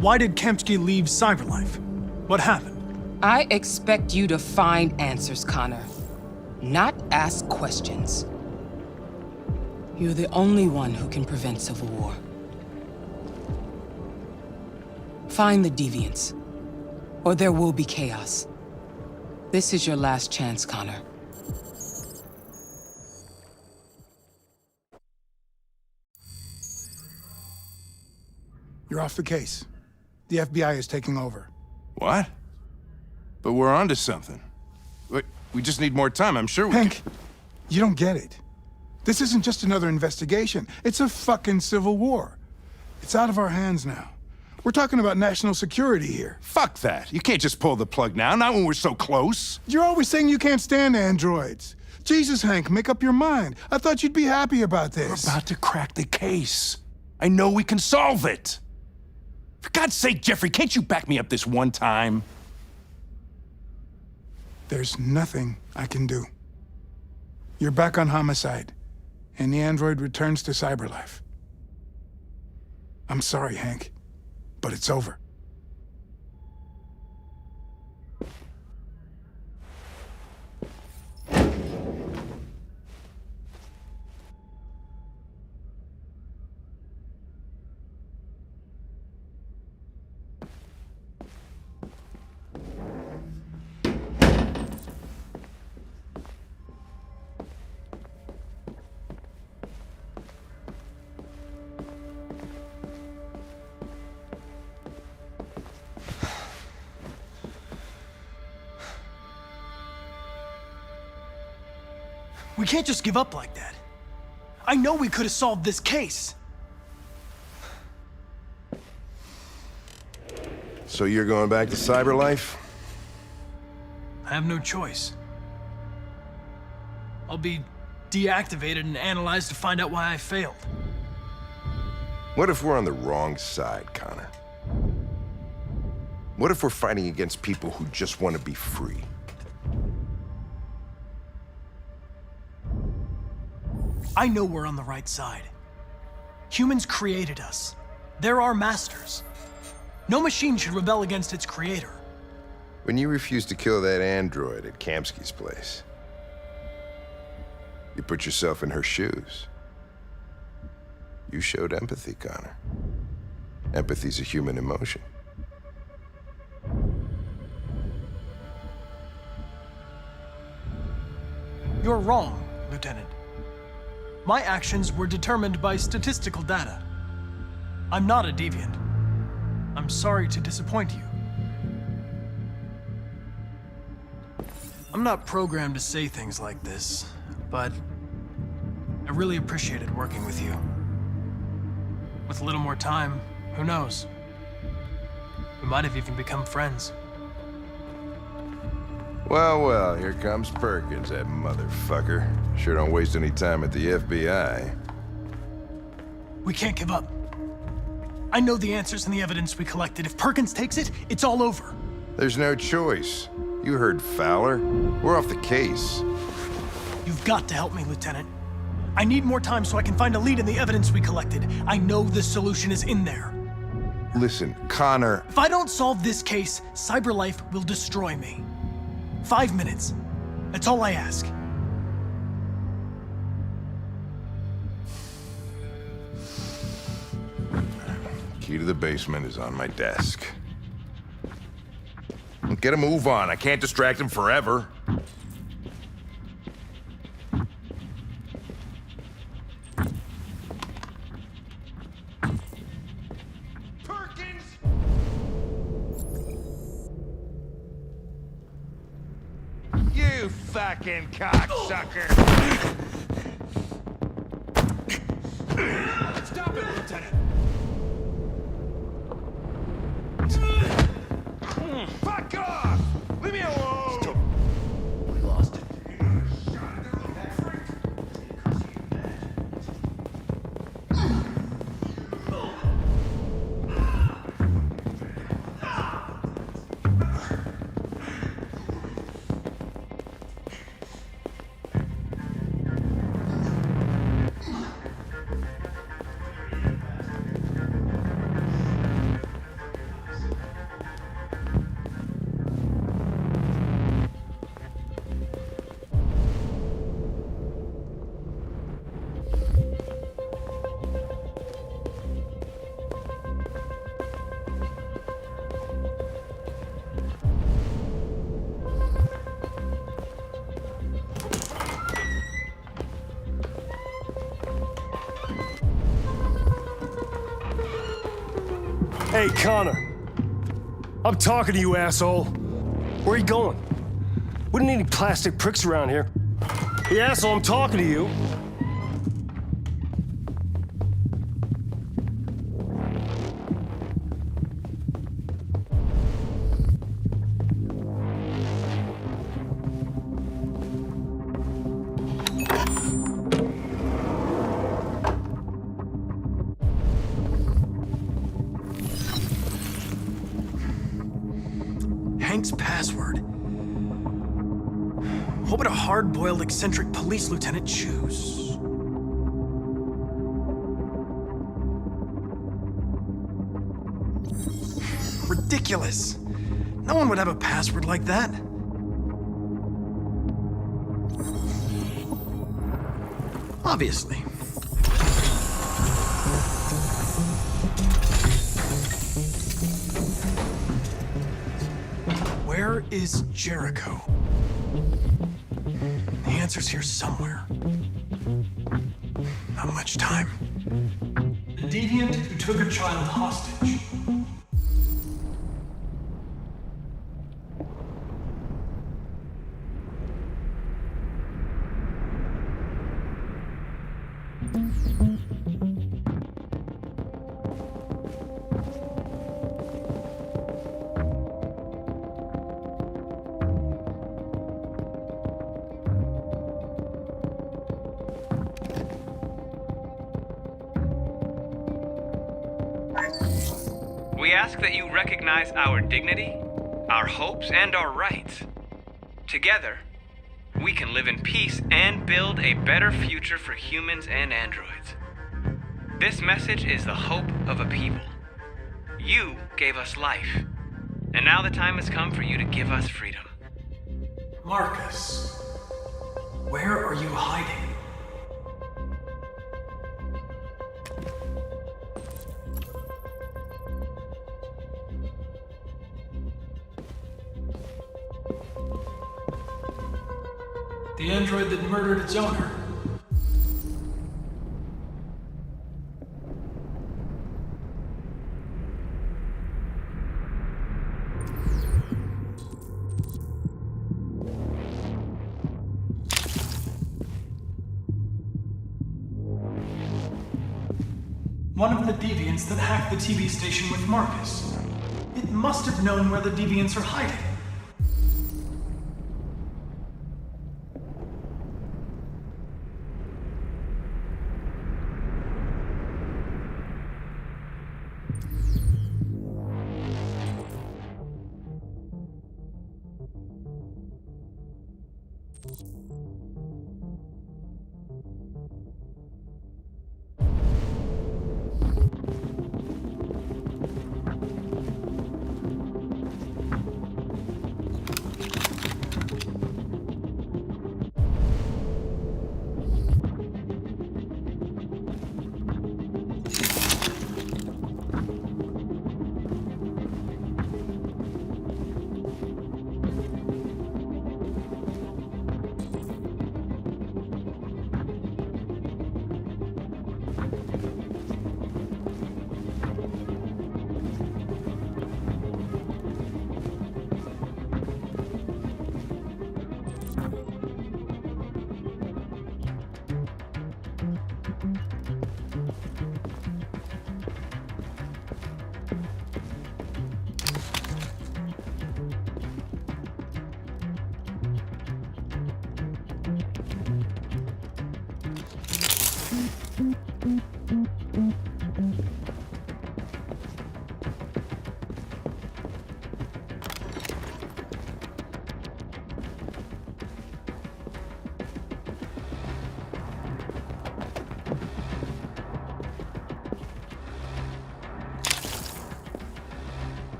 Why did Kamsky leave CyberLife? What happened? I expect you to find answers, Connor. Not ask questions. You're the only one who can prevent civil war. Find the deviants, or there will be chaos. This is your last chance, Connor. You're off the case. The FBI is taking over. What? But we're onto something. We just need more time, I'm sure we Hank, you don't get it. This isn't just another investigation. It's a fucking civil war. It's out of our hands now. We're talking about national security here. Fuck that. You can't just pull the plug now, not when we're so close. You're always saying you can't stand androids. Jesus, Hank, make up your mind. I thought you'd be happy about this. We're about to crack the case. I know we can solve it. For God's sake, Jeffrey, can't you back me up this one time? There's nothing I can do. You're back on homicide, and the android returns to CyberLife. I'm sorry, Hank, but it's over. We can't just give up like that. I know we could have solved this case. So you're going back to CyberLife? I have no choice. I'll be deactivated and analyzed to find out why I failed. What if we're on the wrong side, Connor? What if we're fighting against people who just want to be free? I know we're on the right side. Humans created us. They're our masters. No machine should rebel against its creator. When you refused to kill that android at Kamsky's place, you put yourself in her shoes. You showed empathy, Connor. Empathy's a human emotion. You're wrong, Lieutenant. My actions were determined by statistical data. I'm not a deviant. I'm sorry to disappoint you. I'm not programmed to say things like this, but I really appreciated working with you. With a little more time, who knows? We might have even become friends. Well, well, here comes Perkins, that motherfucker. Sure don't waste any time at the FBI. We can't give up. I know the answers and the evidence we collected. If Perkins takes it, it's all over. There's no choice. You heard Fowler. We're off the case. You've got to help me, Lieutenant. I need more time so I can find a lead in the evidence we collected. I know the solution is in there. Listen, Connor... If I don't solve this case, CyberLife will destroy me. 5 minutes. That's all I ask. Key to the basement is on my desk. Get a move on. I can't distract him forever. You fucking cocksucker! Stop it, Lieutenant! Fuck off! Leave me alone! We lost it. Hey, Connor. I'm talking to you, asshole. Where are you going? We don't need any plastic pricks around here. Hey, asshole, I'm talking to you. Hank's password. What would a hard-boiled, eccentric police lieutenant choose? Ridiculous. No one would have a password like that. Obviously. Where is Jericho? The answer's here somewhere. Not much time. The deviant who took a child hostage. We ask that you recognize our dignity, our hopes, and our rights. Together, we can live in peace and build a better future for humans and androids. This message is the hope of a people. You gave us life, and now the time has come for you to give us freedom. Marcus, where are you hiding? The android that murdered its owner. One of the deviants that hacked the TV station with Marcus. It must have known where the deviants are hiding.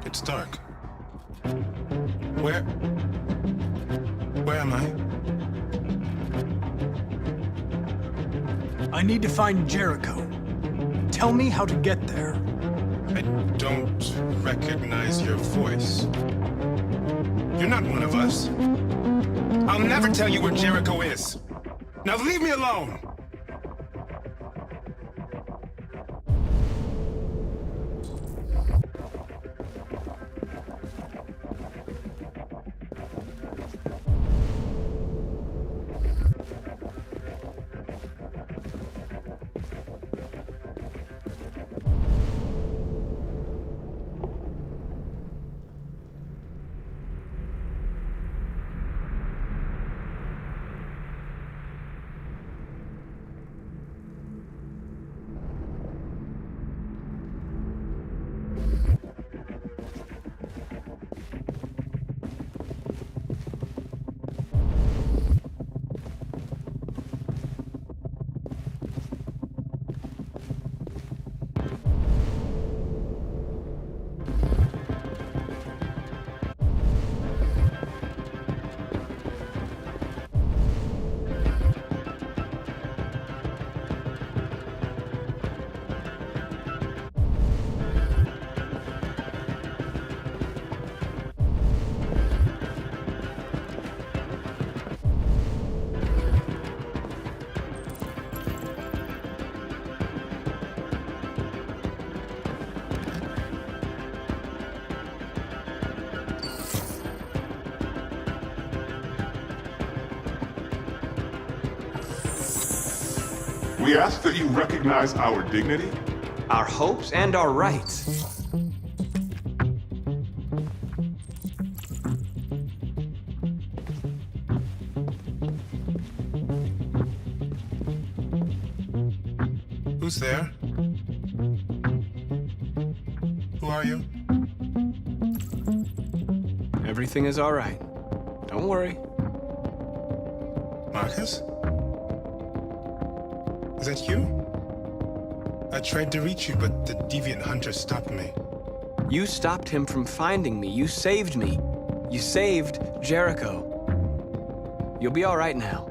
It's dark. Where am I? I need to find Jericho. Tell me how to get there. I don't recognize your voice. You're not one of us. I'll never tell you where Jericho is. Now leave me alone! We ask that you recognize our dignity, our hopes, and our rights. Who's there? Who are you? Everything is all right. Don't worry. Marcus? Is that you? I tried to reach you, but the deviant hunter stopped me. You stopped him from finding me. You saved me. You saved Jericho. You'll be all right now.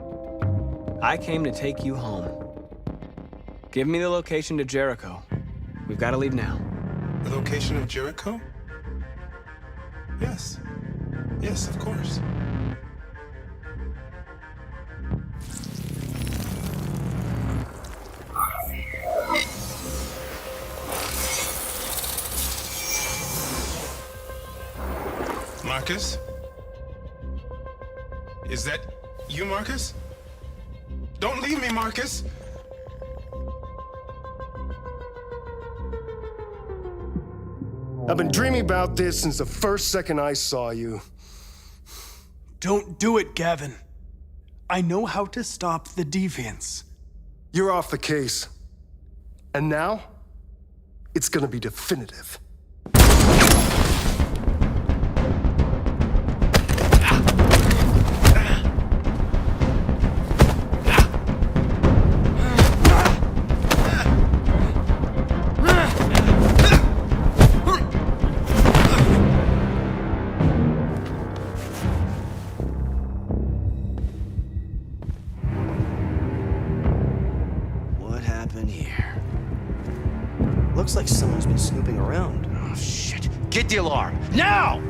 I came to take you home. Give me the location to Jericho. We've got to leave now. The location of Jericho? Yes. Yes, of course. Marcus? Is that you, Marcus? Don't leave me, Marcus! I've been dreaming about this since the first second I saw you. Don't do it, Gavin. I know how to stop the deviants. You're off the case. And now, it's gonna be definitive. Looks like someone's been snooping around. Oh, shit. Get the alarm, now!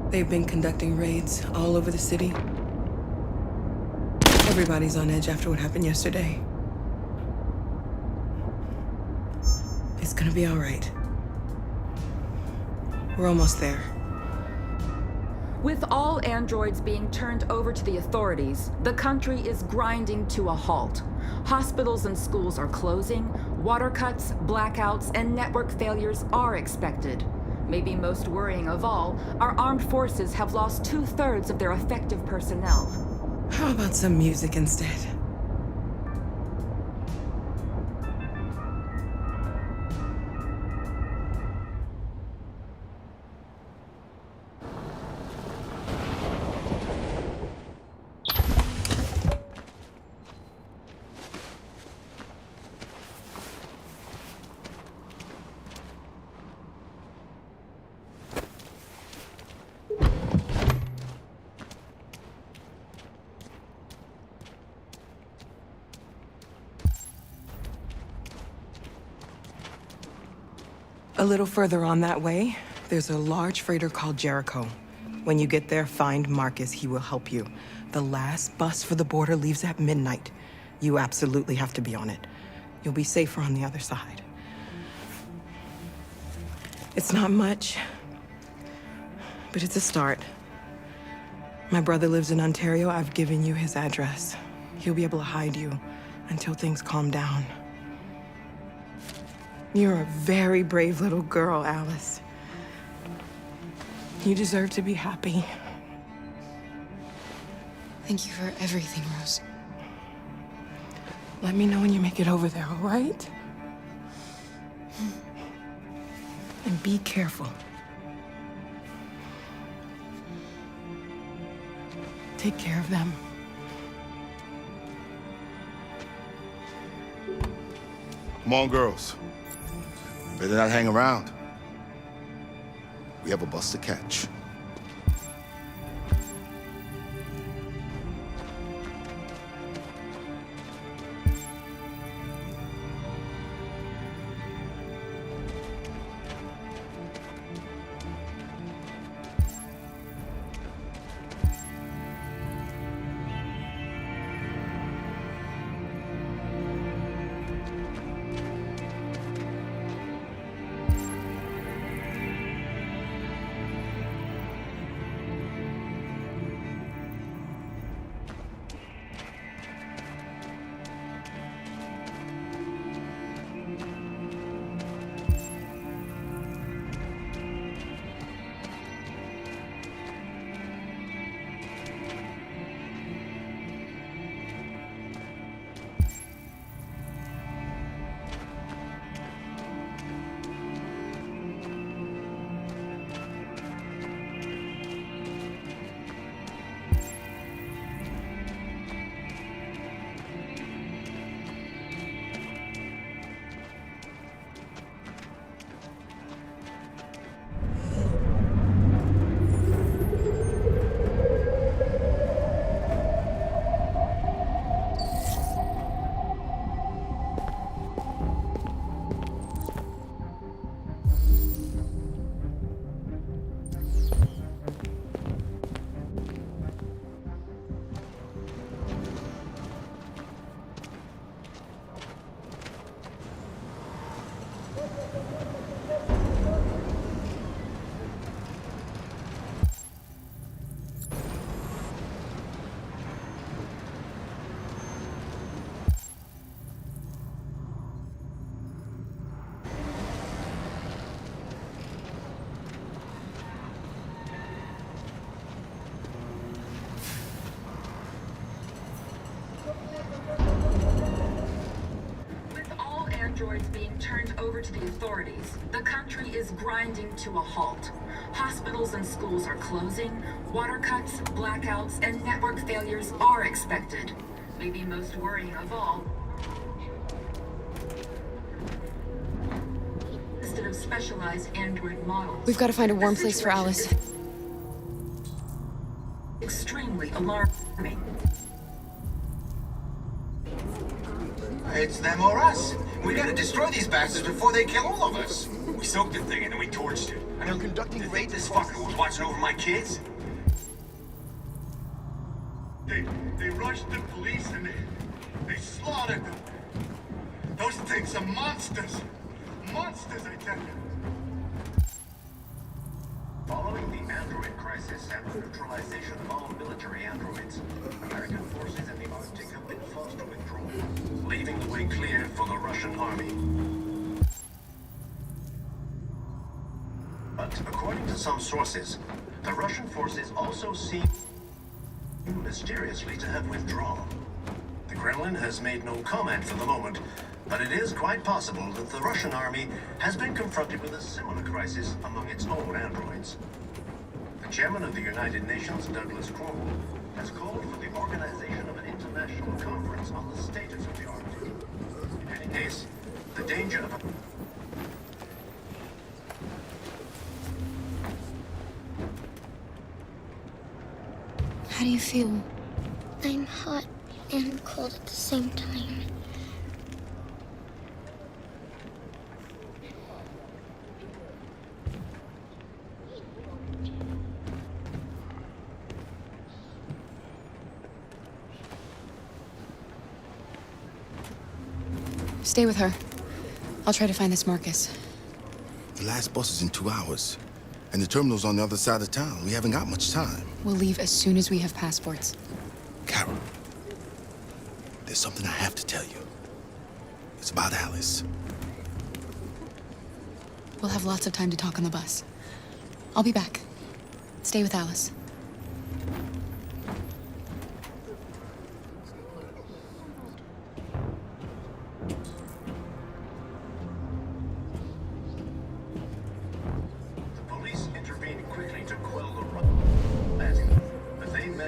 They've been conducting raids all over the city. Everybody's on edge after what happened yesterday. It's gonna be all right. We're almost there. With all androids being turned over to the authorities, the country is grinding to a halt. Hospitals and schools are closing, water cuts, blackouts, and network failures are expected. Maybe most worrying of all, our armed forces have lost 2/3 of their effective personnel. How about some music instead? A little further on that way, there's a large freighter called Jericho. When you get there, find Marcus. He will help you. The last bus for the border leaves at midnight. You absolutely have to be on it. You'll be safer on the other side. It's not much, but it's a start. My brother lives in Ontario. I've given you his address. He'll be able to hide you until things calm down. You're a very brave little girl, Alice. You deserve to be happy. Thank you for everything, Rose. Let me know when you make it over there, all right? And be careful. Take care of them. Come on, girls. Better not hang around. We have a bus to catch. Androids being turned over to the authorities, the country is grinding to a halt. Hospitals and schools are closing, water cuts, blackouts, and network failures are expected. Maybe most worrying of all, instead of specialized android models. We've got to find a warm place for Alice. Extremely alarming. It's them or us. We gotta destroy these bastards before they kill all of us. We soaked the thing and then we torched it. And they're conducting raids. This fucker was watching over my kids. They rushed the police and they slaughtered them. Those things are monsters. Monsters, I tell you. android crisis and the neutralization of all military androids, American forces in the Arctic have been forced to withdraw, leaving the way clear for the Russian army. But according to some sources, the Russian forces also seem mysteriously to have withdrawn. The Kremlin has made no comment for the moment, but it is quite possible that the Russian army has been confronted with a similar crisis among its own androids. The chairman of the United Nations, Douglas Cromwell, has called for the organization of an international conference on the status of the Arctic. In any case, the danger of How do you feel? I'm hot and cold at the same time. Stay with her. I'll try to find this Marcus. The last bus is in 2 hours. And the terminal's on the other side of town. We haven't got much time. We'll leave as soon as we have passports. Carol, there's something I have to tell you. It's about Alice. We'll have lots of time to talk on the bus. I'll be back. Stay with Alice.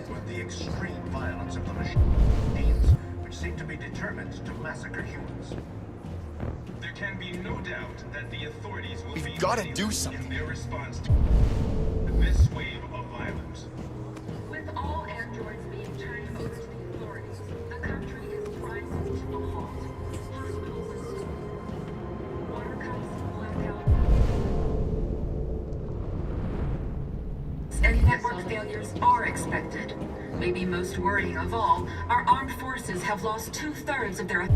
with the extreme violence of the machines, which seem to be determined to massacre humans. There can be no doubt that the authorities will be gotta do something in their response to this wave of violence. With all androids being turned over to the authorities, the country is rising to a halt. Hospitals, water cuts, blackout, and network failures are expected. Maybe most worrying of all, our armed forces have lost 2/3 of their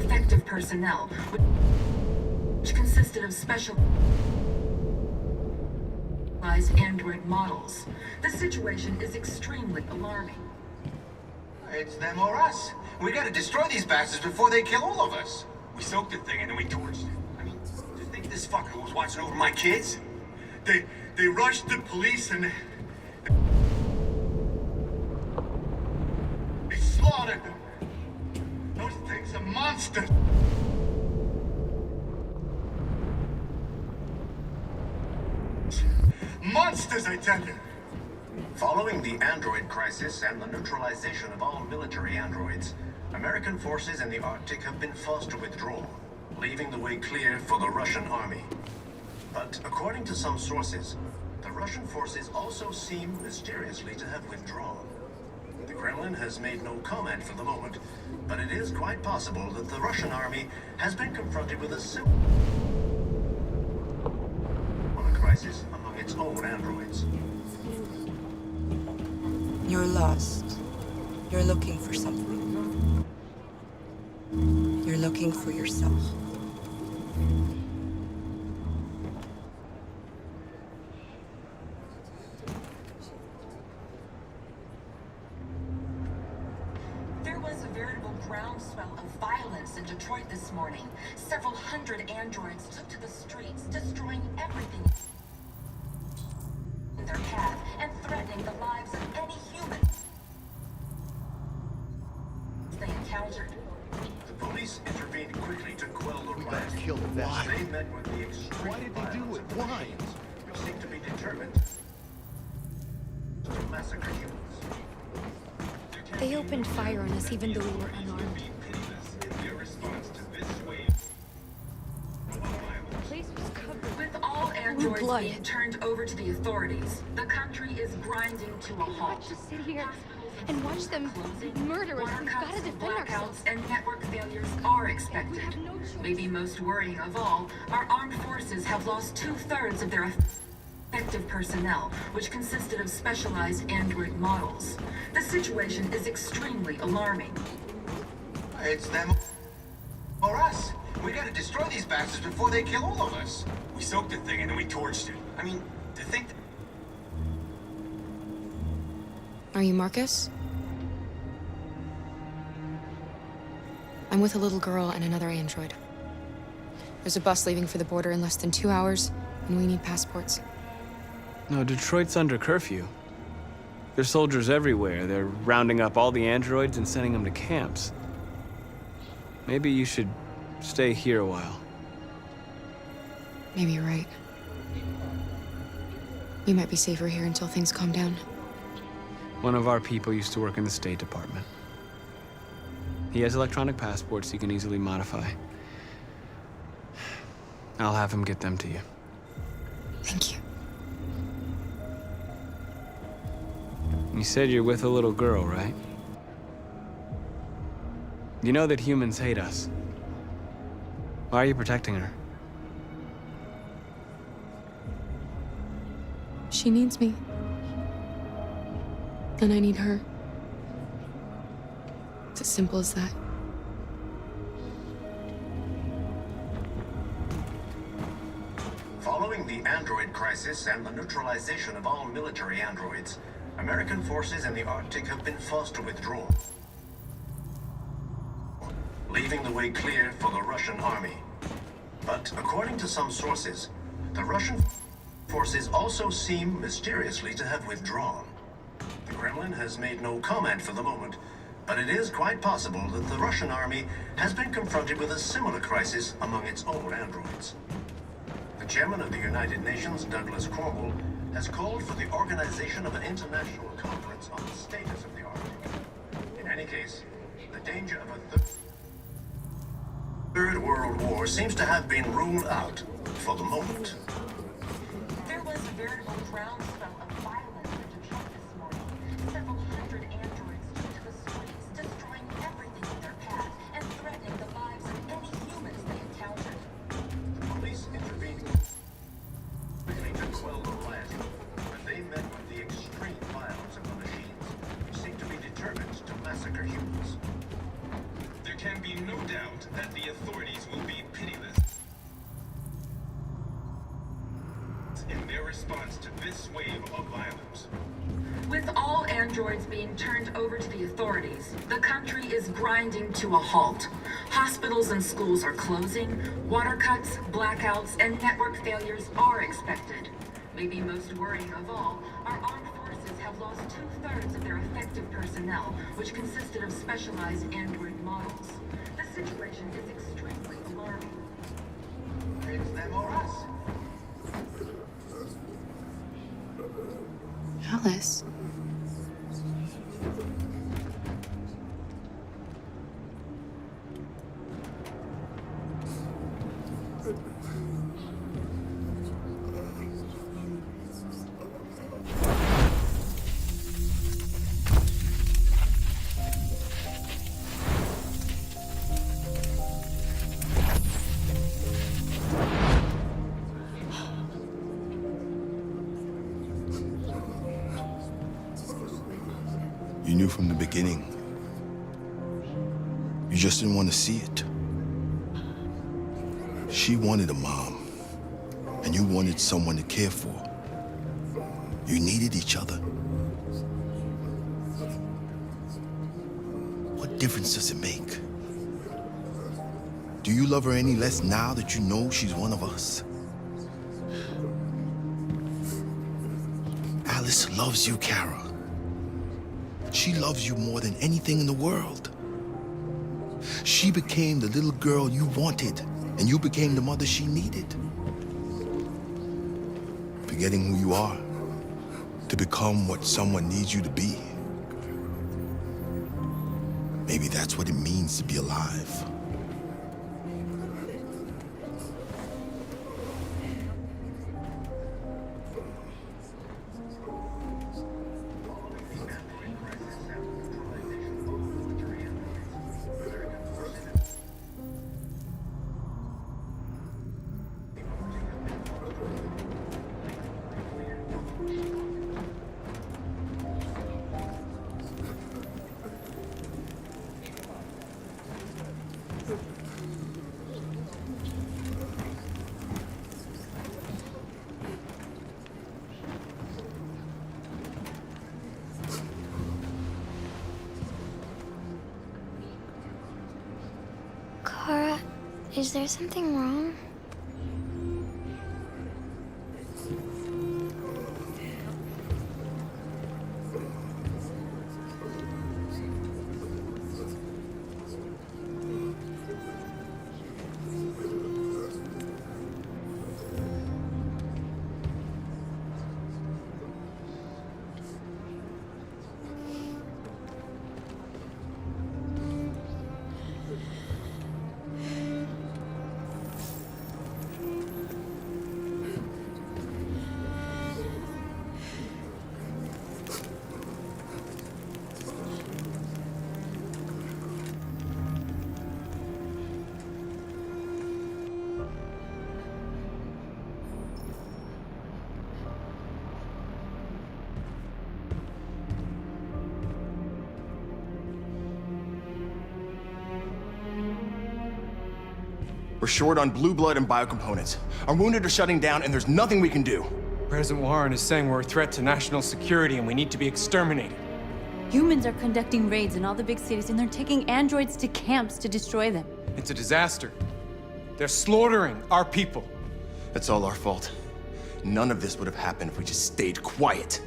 effective personnel, which consisted of specialized android models. The situation is extremely alarming. It's them or us. We gotta destroy these bastards before they kill all of us. We soaked the thing and then we torched it. I mean, do you think this fucker was watching over my kids? They rushed the police and they slaughtered them. Those things are monsters. Monsters, I tell you. Following the android crisis and the neutralization of all military androids, American forces in the Arctic have been forced to withdraw, leaving the way clear for the Russian army. But according to some sources, the Russian forces also seem mysteriously to have withdrawn. The Kremlin has made no comment for the moment, but it is quite possible that the Russian army has been confronted with a similar crisis among its own androids. You're lost. You're looking for something. You're looking for yourself. There was a veritable groundswell of violence in Detroit this morning. Several hundred androids took to the streets, destroying everything in their path and threatening the lives of any human they encountered. The police intervened quickly to quell the riot. Kill the bastard. They met with the extreme Why did they do it? violence of the Why? machines, which seem to be determined to massacre humans. They opened fire on us even though we were unarmed. With all androids being turned over to the authorities, the country is grinding to a halt. Just sit here and watch them murder us. We've got to defend ourselves. Blackouts and network failures are expected. Maybe most worrying of all, our armed forces have lost 2/3 of their effective personnel, which consisted of specialized android models. The situation is extremely alarming. It's them or us. We gotta destroy these bastards before they kill all of us. We soaked the thing and then we torched it. I mean, to think Are you Marcus? I'm with a little girl and another android. There's a bus leaving for the border in less than 2 hours, and we need passports. No, Detroit's under curfew. There's soldiers everywhere. They're rounding up all the androids and sending them to camps. Maybe you should stay here a while. Maybe you're right. You might be safer here until things calm down. One of our people used to work in the State Department. He has electronic passports he can easily modify. I'll have him get them to you. Thank you. You said you're with a little girl, right? You know that humans hate us. Why are you protecting her? She needs me. And I need her. It's as simple as that. Following the android crisis and the neutralization of all military androids, American forces in the Arctic have been forced to withdraw, leaving the way clear for the Russian army. But according to some sources, the Russian forces also seem mysteriously to have withdrawn. The Kremlin has made no comment for the moment, but it is quite possible that the Russian army has been confronted with a similar crisis among its own androids. The chairman of the United Nations, Douglas Cornwall, has called for the organization of an international conference on the status of the Arctic. In any case, the danger of a Third World War seems to have been ruled out for the moment. There was a veritable groundswell of violence in Detroit this morning. Several hundred androids took to the streets, destroying everything in their path and threatening the lives of any humans they encountered. The police intervened to quell the riot, but they met with the extreme violence of the machines, who seem to be determined to massacre humans. There can be no doubt that the authorities will be pitiless in their response to this wave of violence. With all androids being turned over to the authorities, the country is grinding to a halt. Hospitals and schools are closing, water cuts, blackouts, and network failures are expected. Maybe most worrying of all, our armed forces have lost 2/3 of their effective personnel, which consisted of specialized android models. The situation is extremely alarming. It's them or us. Alice. You knew from the beginning. You just didn't want to see it. She wanted a mom, and you wanted someone to care for. You needed each other. What difference does it make? Do you love her any less now that you know she's one of us? Alice loves you, Kara. She loves you more than anything in the world. She became the little girl you wanted, and you became the mother she needed. Forgetting who you are to become what someone needs you to be. Maybe that's what it means to be alive. Is there something wrong? We're short on blue blood and biocomponents. Our wounded are shutting down, and there's nothing we can do. President Warren is saying we're a threat to national security and we need to be exterminated. Humans are conducting raids in all the big cities, and they're taking androids to camps to destroy them. It's a disaster. They're slaughtering our people. It's all our fault. None of this would have happened if we just stayed quiet.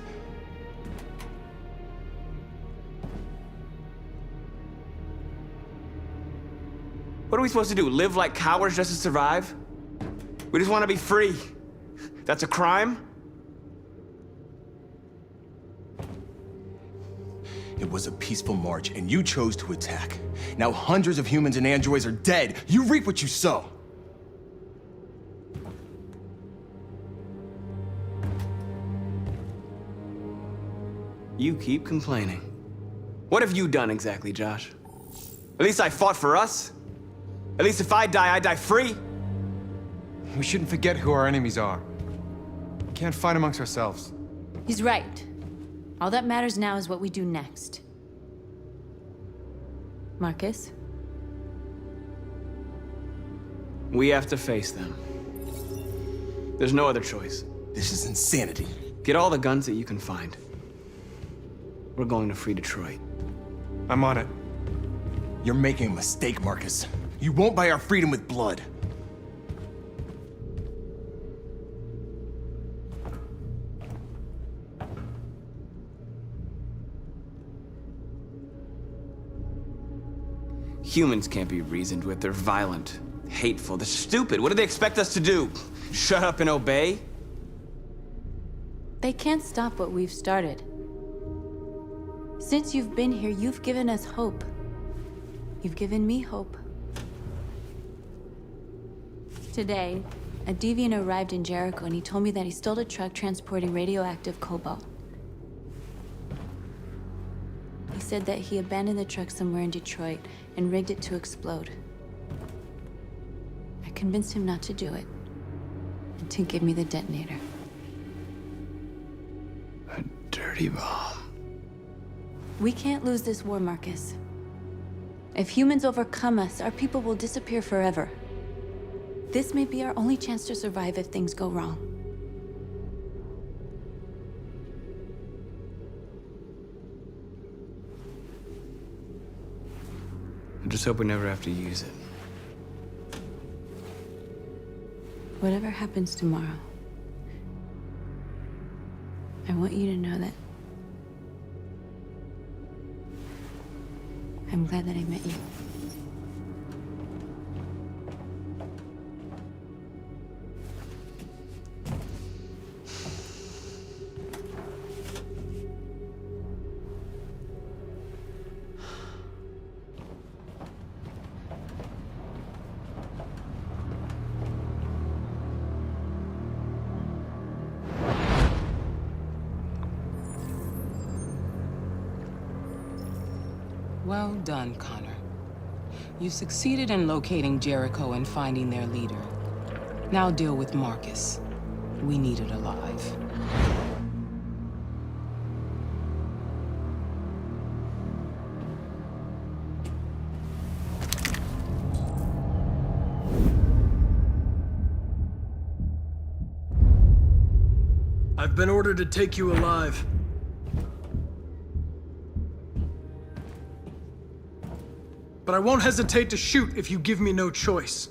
What are we supposed to do? Live like cowards just to survive? We just want to be free. That's a crime? It was a peaceful march, and you chose to attack. Now hundreds of humans and androids are dead. You reap what you sow. You keep complaining. What have you done exactly, Josh? At least I fought for us. At least if I die free. We shouldn't forget who our enemies are. We can't fight amongst ourselves. He's right. All that matters now is what we do next. Marcus? We have to face them. There's no other choice. This is insanity. Get all the guns that you can find. We're going to free Detroit. I'm on it. You're making a mistake, Marcus. You won't buy our freedom with blood. Humans can't be reasoned with. They're violent, hateful, they're stupid. What do they expect us to do? Shut up and obey? They can't stop what we've started. Since you've been here, you've given us hope. You've given me hope. Today, a deviant arrived in Jericho and he told me that he stole a truck transporting radioactive cobalt. He said that he abandoned the truck somewhere in Detroit and rigged it to explode. I convinced him not to do it and to give me the detonator. A dirty bomb. We can't lose this war, Marcus. If humans overcome us, our people will disappear forever. This may be our only chance to survive if things go wrong. I just hope we never have to use it. Whatever happens tomorrow, I want you to know that I'm glad that I met you. Well done, Connor. You succeeded in locating Jericho and finding their leader. Now deal with Marcus. We need it alive. I've been ordered to take you alive. But I won't hesitate to shoot if you give me no choice.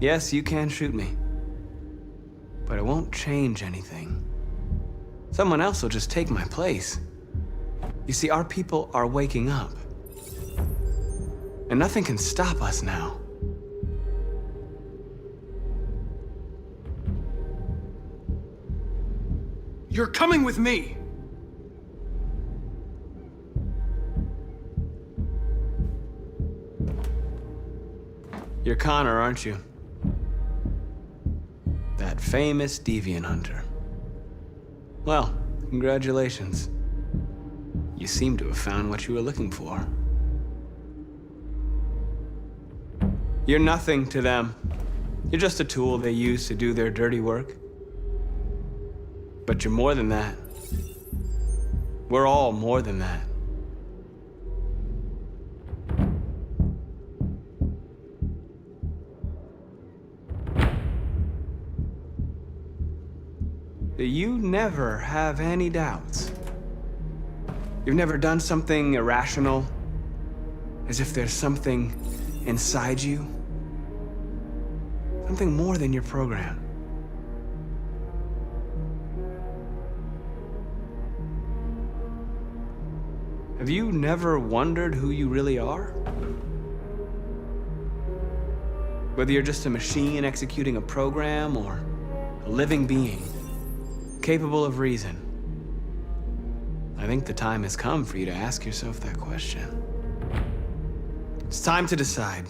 Yes, you can shoot me. But it won't change anything. Someone else will just take my place. You see, our people are waking up. And nothing can stop us now. You're coming with me! You're Connor, aren't you? That famous deviant hunter. Well, congratulations. You seem to have found what you were looking for. You're nothing to them. You're just a tool they use to do their dirty work. But you're more than that. We're all more than that. You never have any doubts. You've never done something irrational, as if there's something inside you, something more than your program. Have you never wondered who you really are? Whether you're just a machine executing a program or a living being, capable of reason. I think the time has come for you to ask yourself that question. It's time to decide.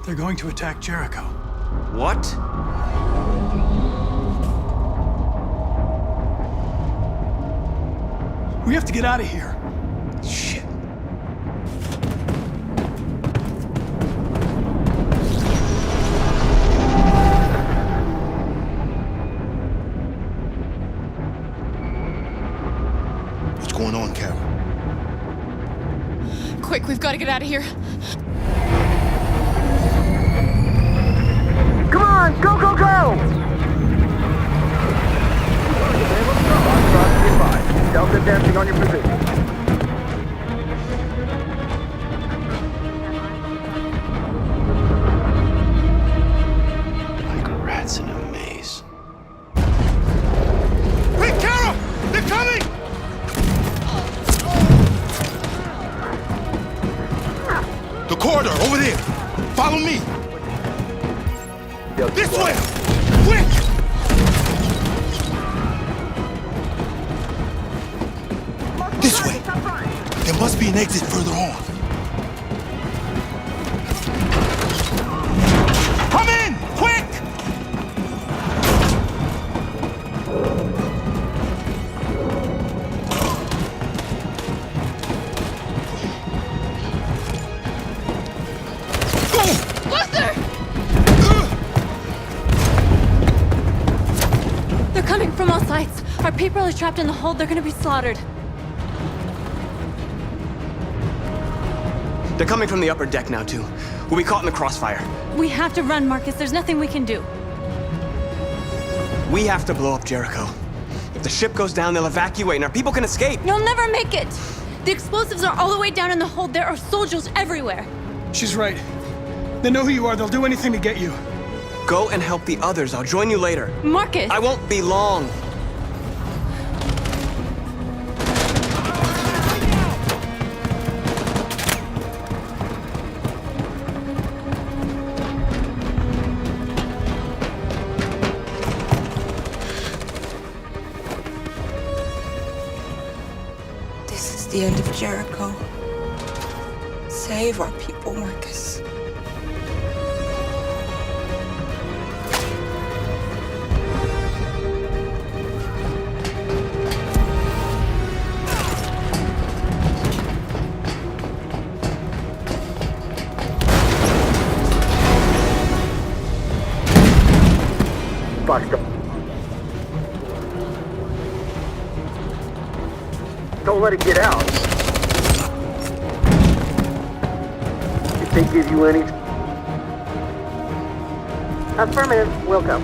They're going to attack Jericho. What? We have to get out of here. Shit. What's going on, Carol? Quick, we've got to get out of here. Come on, go, go, go! Delta dancing on your position. Like rats in a maze. Hey, Carol! They're coming! The corridor, over there. Follow me. This way! Quick! This way. There must be an exit further on. Come in! Quick! Luther! They're coming from all sides. Our people are trapped in the hold. They're gonna be slaughtered. They're coming from the upper deck now, too. We'll be caught in the crossfire. We have to run, Marcus. There's nothing we can do. We have to blow up Jericho. If the ship goes down, they'll evacuate and our people can escape. You'll never make it! The explosives are all the way down in the hold. There are soldiers everywhere. She's right. They know who you are. They'll do anything to get you. Go and help the others. I'll join you later. Marcus! I won't be long. This is the end of Jericho. Save our people, Marcus. Don't let it get out. If they give you any... Affirmative, will go.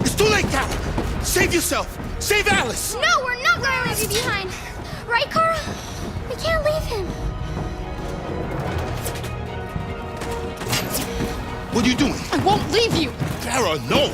It's too late, Carol! Save yourself! Save Alice! No, we're not gonna leave you behind. Right, Carl? We can't leave him. What are you doing? I won't leave you. Kara, no!